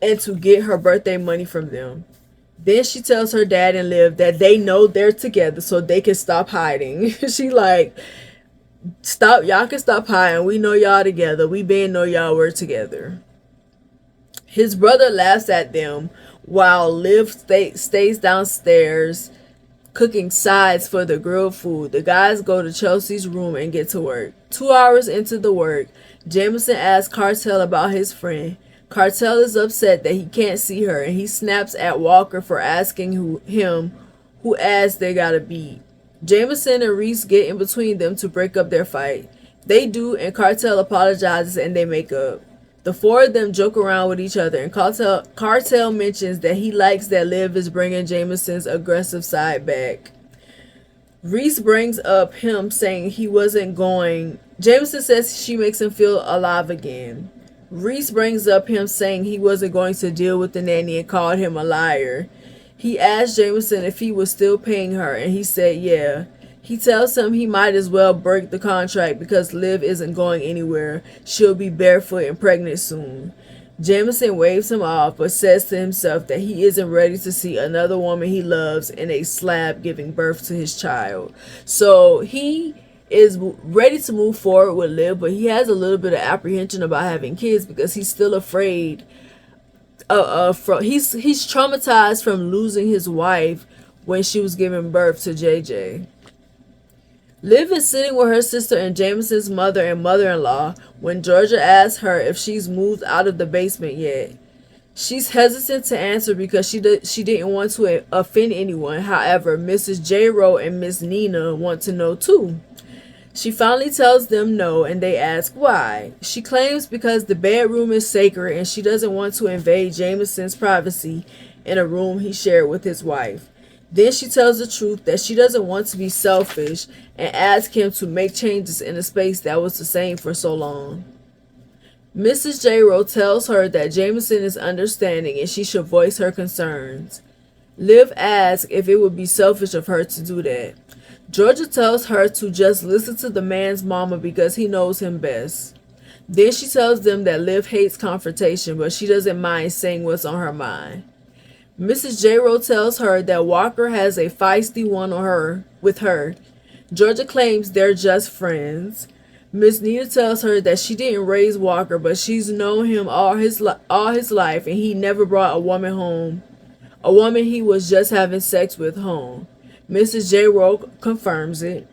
and to get her birthday money from them. Then she tells her dad and Liv that they know they're together so they can stop hiding. She like, stop, y'all can stop hiding. We know y'all together. We been know y'all were together. His brother laughs at them while Liv stays downstairs cooking sides for the grilled food. The guys go to Chelsea's room and get to work. 2 hours into the work, Jamison asks Cartel about his friend. Cartel is upset that he can't see her, and he snaps at Walker for asking who ass they gotta beat. Jamison and Reese get in between them to break up their fight. They do, and Cartel apologizes and they make up. The four of them joke around with each other, and Cartel mentions that he likes that Liv is bringing Jamison's aggressive side back. Reese brings up him saying he wasn't going. Jamison says she makes him feel alive again. Reese brings up him saying he wasn't going to deal with the nanny and called him a liar. He asked Jamison if he was still paying her, and he said yeah. He tells him he might as well break the contract because Liv isn't going anywhere. She'll be barefoot and pregnant soon. Jamison waves him off but says to himself that he isn't ready to see another woman he loves in a slab giving birth to his child. So he is ready to move forward with Liv, but he has a little bit of apprehension about having kids because he's still afraid he's traumatized from losing his wife when she was giving birth to JJ. Liv is sitting with her sister and Jamison's mother and mother-in-law when Georgia asks her if she's moved out of the basement yet. She's hesitant to answer because she didn't want to offend anyone. However, Mrs. J. Rowe and Miss Nina want to know too. She finally tells them no, and they ask why. She claims because the bedroom is sacred and she doesn't want to invade Jamison's privacy in a room he shared with his wife. Then she tells the truth that she doesn't want to be selfish and asks him to make changes in a space that was the same for so long. Mrs. J. Rowe tells her that Jamison is understanding and she should voice her concerns. Liv asks if it would be selfish of her to do that. Georgia tells her to just listen to the man's mama because he knows him best. Then she tells them that Liv hates confrontation, but she doesn't mind saying what's on her mind. Mrs. J. Rowe tells her that Walker has a feisty one on with her. Georgia claims they're just friends. Miss Nina tells her that she didn't raise Walker, but she's known him all his life, and he never brought a woman home. A woman he was just having sex with home. Mrs. J. Rowe confirms it.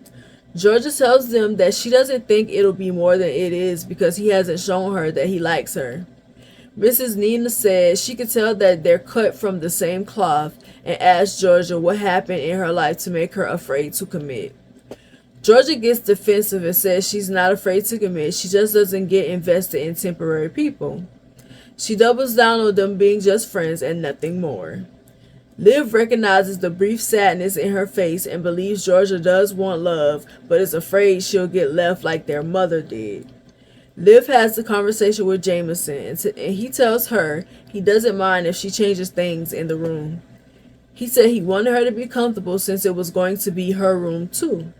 Georgia tells them that she doesn't think it'll be more than it is because he hasn't shown her that he likes her. Mrs. Nina says she could tell that they're cut from the same cloth and asks Georgia what happened in her life to make her afraid to commit. Georgia gets defensive and says she's not afraid to commit, she just doesn't get invested in temporary people. She doubles down on them being just friends and nothing more. Liv recognizes the brief sadness in her face and believes Georgia does want love, but is afraid she'll get left like their mother did. Liv has the conversation with Jamison, and he tells her he doesn't mind if she changes things in the room. He said he wanted her to be comfortable since it was going to be her room too.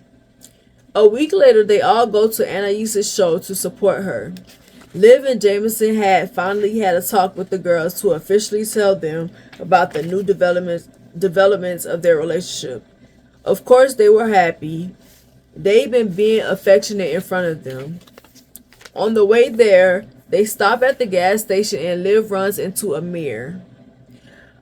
A week later, they all go to Anais's show to support her. Liv and Jamison had finally had a talk with the girls to officially tell them about the new developments of their relationship. Of course, they were happy. They've been being affectionate in front of them. On the way there, they stop at the gas station and Liv runs into Amir.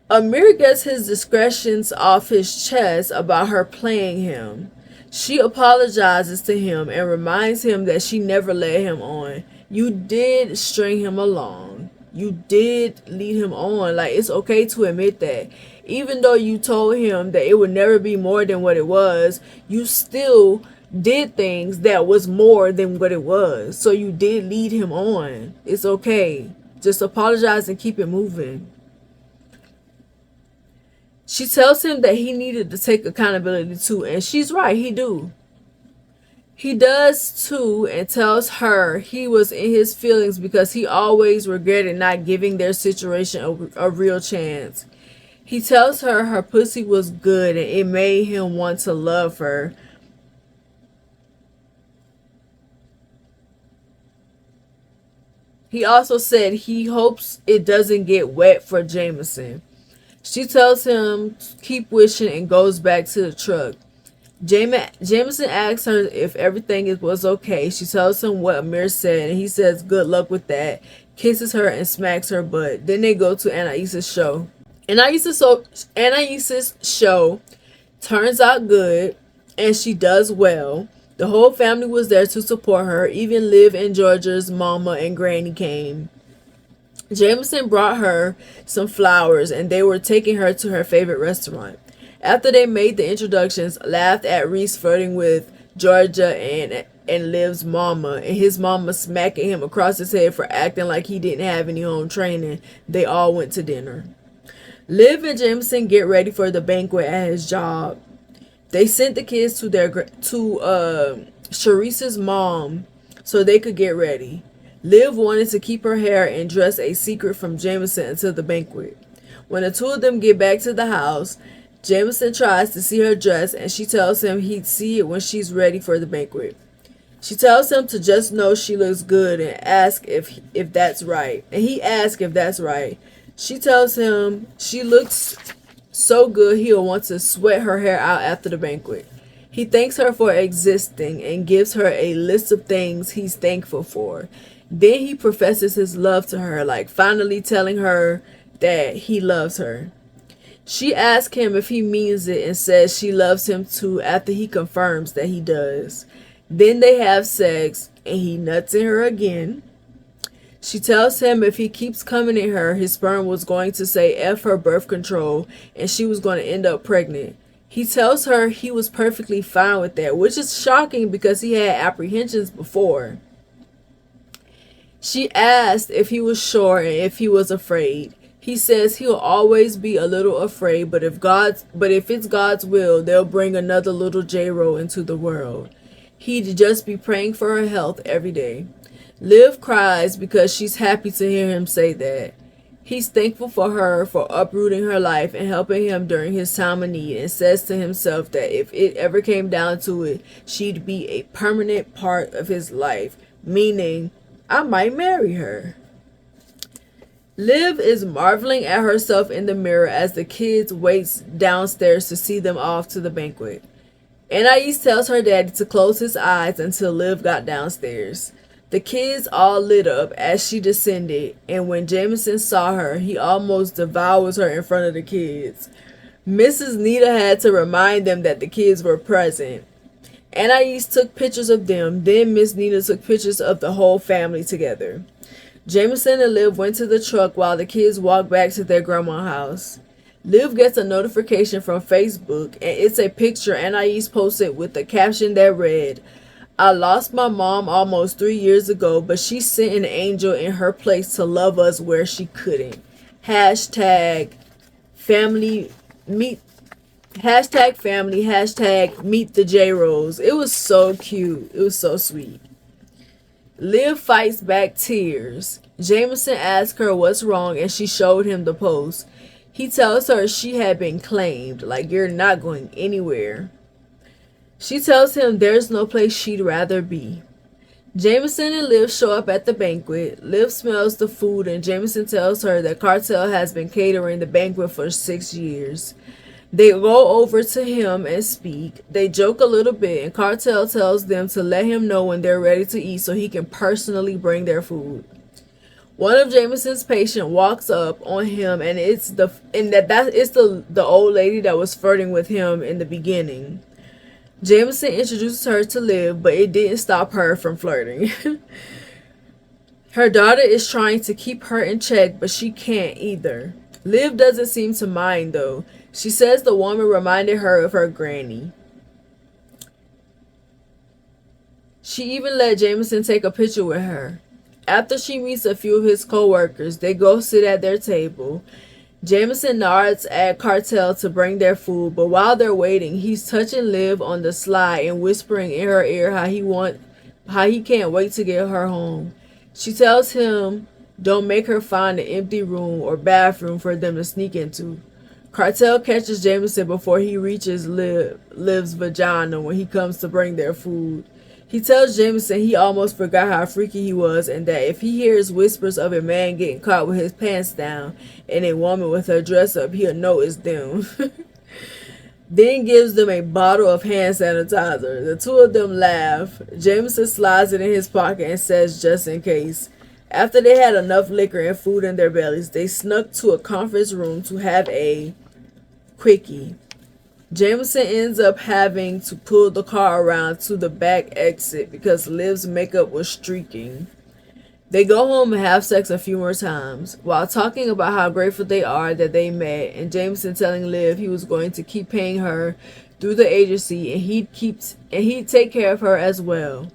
Amir gets his discretions off his chest about her playing him. She apologizes to him and reminds him that she never led him on. You did string him along. You did lead him on. Like, it's okay to admit that. Even though you told him that it would never be more than what it was, you still did things that was more than what it was. So you did lead him on. It's okay. Just apologize and keep it moving. She tells him that he needed to take accountability too, and she's right, he do. He does too, and tells her he was in his feelings because he always regretted not giving their situation a real chance. He tells her pussy was good and it made him want to love her. He also said he hopes it doesn't get wet for Jamison. She tells him to keep wishing and goes back to the truck. Jamison asks her if everything was okay. She tells him what Amir said, and he says good luck with that, kisses her and smacks her butt. Then they go to Anais's show. Anais's show turns out good, and she does well. The whole family was there to support her. Even Liv and Georgia's mama and granny came. Jamison brought her some flowers and they were taking her to her favorite restaurant. After they made the introductions, laughed at Reese flirting with Georgia and Liv's mama, and his mama smacking him across his head for acting like he didn't have any home training, they all went to dinner. Liv and Jamison get ready for the banquet at his job. They sent the kids to Sharice's mom so they could get ready. Liv wanted to keep her hair and dress a secret from Jamison until the banquet. When the two of them get back to the house, Jamison tries to see her dress and she tells him he'd see it when she's ready for the banquet. She tells him to just know she looks good and ask if that's right. And he asks if that's right. She tells him she looks so good he'll want to sweat her hair out after the banquet. He thanks her for existing and gives her a list of things he's thankful for. Then he professes his love to her, like finally telling her that he loves her. She asks him if he means it and says she loves him too after he confirms that he does. Then they have sex and he nuts in her again. She tells him if he keeps coming at her, his sperm was going to say F her birth control and she was going to end up pregnant. He tells her he was perfectly fine with that, which is shocking because he had apprehensions before. She asked if he was sure and if he was afraid. He says he'll always be a little afraid, but if it's God's will, they'll bring another little J-Ro into the world. He'd just be praying for her health every day. Liv cries because she's happy to hear him say that. He's thankful for her for uprooting her life and helping him during his time of need, and says to himself that if it ever came down to it, she'd be a permanent part of his life, meaning I might marry her. Liv is marveling at herself in the mirror as the kids waits downstairs to see them off to the banquet. Anais tells her daddy to close his eyes until Liv got downstairs. The kids all lit up as she descended, and when Jamison saw her, he almost devours her in front of the kids. Mrs. Nita had to remind them that the kids were present. Anais took pictures of them, then Miss Nita took pictures of the whole family together. Jamison and Liv went to the truck while the kids walked back to their grandma's house. Liv gets a notification from Facebook, and it's a picture Anais posted with a caption that read, I lost my mom almost 3 years ago, but she sent an angel in her place to love us where she couldn't. Hashtag family meet. Hashtag family. Hashtag meet the J-Rose. It was so cute. It was so sweet. Liv fights back tears. Jamison asks her what's wrong and she showed him the post. He tells her she had been claimed, like you're not going anywhere. She tells him there's no place she'd rather be. Jamison and Liv show up at the banquet. Liv smells the food and Jamison tells her that Cartel has been catering the banquet for 6 years. They go over to him and speak. They joke a little bit and Cartel tells them to let him know when they're ready to eat so he can personally bring their food. One of Jamison's patients walks up on him and it's the old lady that was flirting with him in the beginning. Jamison introduces her to Liv, but it didn't stop her from flirting. Her daughter is trying to keep her in check, but she can't either. Liv doesn't seem to mind though. She says the woman reminded her of her granny. She even let Jamison take a picture with her. After she meets a few of his co-workers, they go sit at their table. Jamison nods at Cartel to bring their food, but while they're waiting, he's touching Liv on the sly and whispering in her ear how he can't wait to get her home. She tells him don't make her find an empty room or bathroom for them to sneak into. Cartel catches Jamison before he reaches Liv's vagina when he comes to bring their food. He tells Jamison he almost forgot how freaky he was and that if he hears whispers of a man getting caught with his pants down and a woman with her dress up, he'll know it's them. Then gives them a bottle of hand sanitizer. The two of them laugh. Jamison slides it in his pocket and says just in case. After they had enough liquor and food in their bellies, they snuck to a conference room to have a quickie. Jamison ends up having to pull the car around to the back exit because Liv's makeup was streaking. They go home and have sex a few more times while talking about how grateful they are that they met, and Jamison telling Liv he was going to keep paying her through the agency and he'd take care of her as well.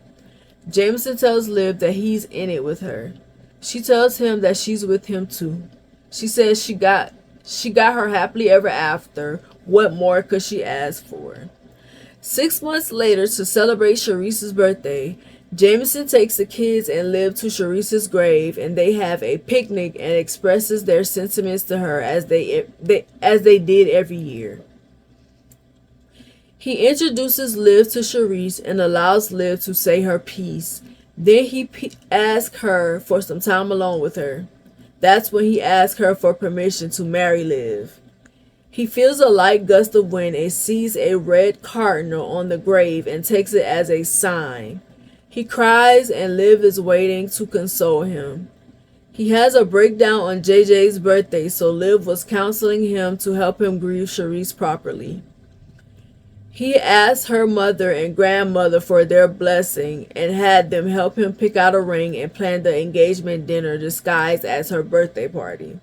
Jamison tells Liv that he's in it with her. She tells him that she's with him too. She says she got her happily ever after. What more could she ask for? 6 months later, to celebrate Sharice's birthday, Jamison takes the kids and Liv to Sharice's grave, and they have a picnic and expresses their sentiments to her as they did every year. He introduces Liv to Sharice and allows Liv to say her piece. Then he asks her for some time alone with her. That's when he asks her for permission to marry Liv. He feels a light gust of wind and sees a red cardinal on the grave and takes it as a sign. He cries and Liv is waiting to console him. He has a breakdown on JJ's birthday, so Liv was counseling him to help him grieve Sharice properly. He asked her mother and grandmother for their blessing and had them help him pick out a ring and plan the engagement dinner disguised as her birthday party.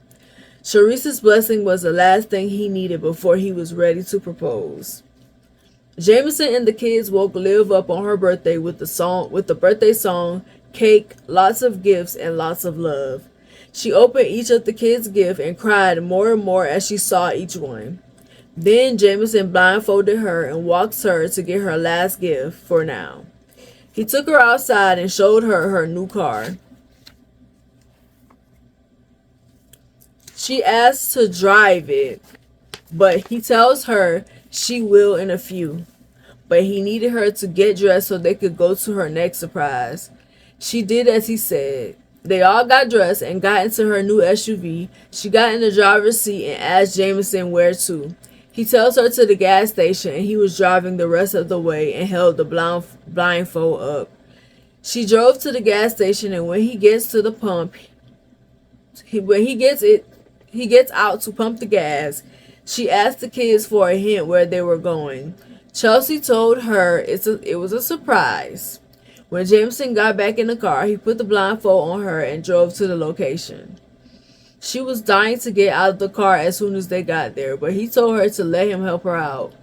Sharice's blessing was the last thing he needed before he was ready to propose. Jamison and the kids woke Liv up on her birthday with the birthday song, cake, lots of gifts, and lots of love. She opened each of the kids' gifts and cried more and more as she saw each one. Then Jamison blindfolded her and walked her to get her last gift for now. He took her outside and showed her her new car. She asked to drive it, but he tells her she will in a few. But he needed her to get dressed so they could go to her next surprise. She did as he said. They all got dressed and got into her new SUV. She got in the driver's seat and asked Jamison where to. He tells her to the gas station and he was driving the rest of the way and held the blindfold up. She drove to the gas station and when he gets to the pump, he gets out to pump the gas. She asked the kids for a hint where they were going. Chelsea told her it was a surprise. When Jamison got back in the car, he put the blindfold on her and drove to the location. She was dying to get out of the car as soon as they got there, but he told her to let him help her out.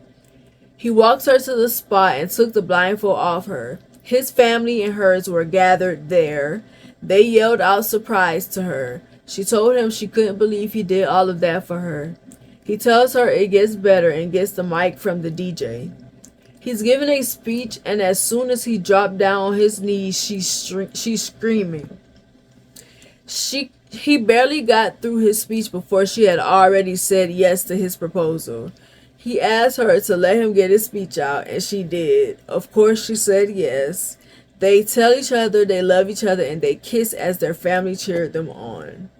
He walked her to the spot and took the blindfold off her. His family and hers were gathered there. They yelled out surprise to her. She told him she couldn't believe he did all of that for her. He tells her it gets better and gets the mic from the DJ. He's giving a speech, and as soon as he dropped down on his knees, she's screaming. He barely got through his speech before she had already said yes to his proposal. He asked her to let him get his speech out, and she did. Of course, she said yes. They tell each other they love each other, and they kiss as their family cheered them on.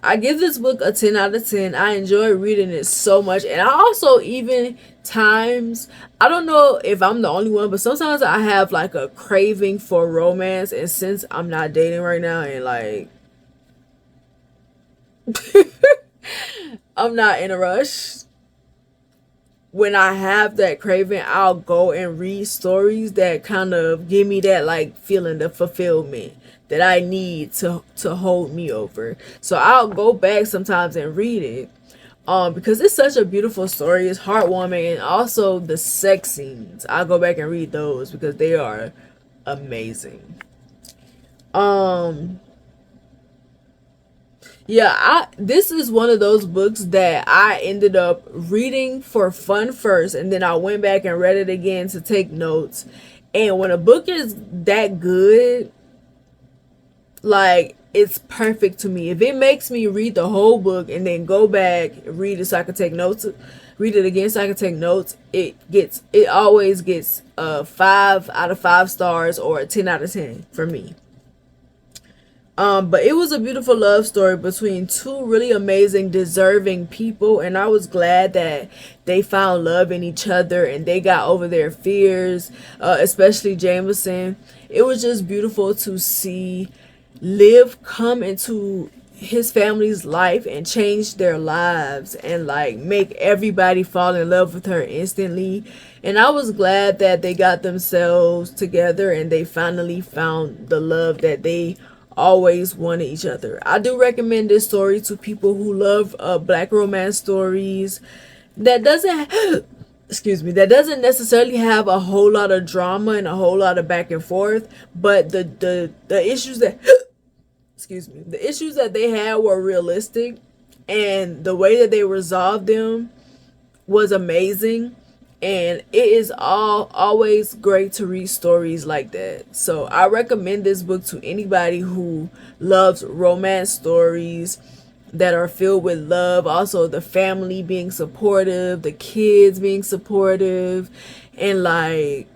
I give this book a 10 out of 10. I enjoy reading it so much. And I also even times, I don't know if I'm the only one, but sometimes I have like a craving for romance. And since I'm not dating right now and like, I'm not in a rush. When I have that craving, I'll go and read stories that kind of give me that like feeling of fulfillment that I need to hold me over. So I'll go back sometimes and read it. Because it's such a beautiful story. It's heartwarming, and also the sex scenes. I'll go back and read those because they are amazing. Yeah, this is one of those books that I ended up reading for fun first, and then I went back and read it again to take notes. And when a book is that good, like, it's perfect to me. If it makes me read the whole book and then go back, read it so I can take notes, read it again so I can take notes, it always gets a 5 out of 5 stars or a 10 out of 10 for me. But it was a beautiful love story between two really amazing, deserving people, and I was glad that they found love in each other and they got over their fears, especially Jamison. It was just beautiful to see Liv come into his family's life and change their lives and like make everybody fall in love with her instantly. And I was glad that they got themselves together and they finally found the love that they always wanted each other. I do recommend this story to people who love black romance stories that doesn't that doesn't necessarily have a whole lot of drama and a whole lot of back and forth, but the issues that the issues that they had were realistic, and the way that they resolved them was amazing. And it is always great to read stories like that. So I recommend this book to anybody who loves romance stories that are filled with love. Also, the family being supportive, the kids being supportive, and like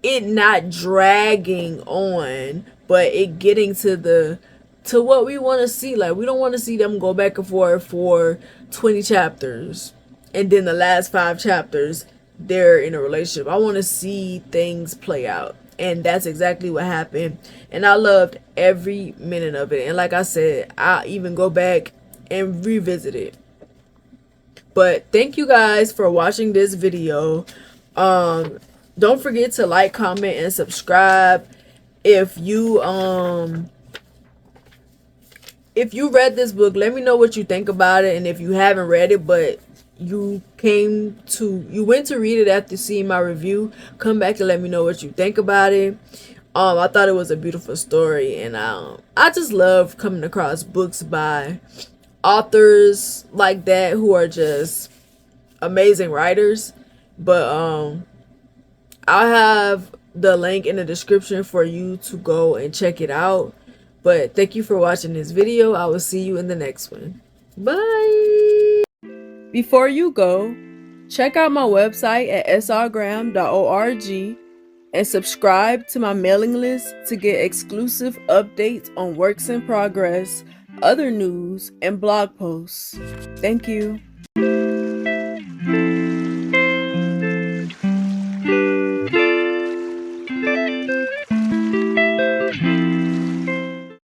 it not dragging on, but it getting to what we want to see. Like, we don't want to see them go back and forth for 20 chapters and then the last 5 chapters they're in a relationship. I want to see things play out. And that's exactly what happened. And I loved every minute of it. And like I said, I even go back and revisit it. But thank you guys for watching this video. Don't forget to like, comment, and subscribe. If you read this book, let me know what you think about it. And if you haven't read it but you went to read it after seeing my review, come back and let me know what you think about it. I thought it was a beautiful story, and I just love coming across books by authors like that who are just amazing writers. But I'll have the link in the description for you to go and check it out. But thank you for watching this video. I will see you in the next one. Bye. Before you go, check out my website at srgraham.org and subscribe to my mailing list to get exclusive updates on works in progress, other news, and blog posts. Thank you.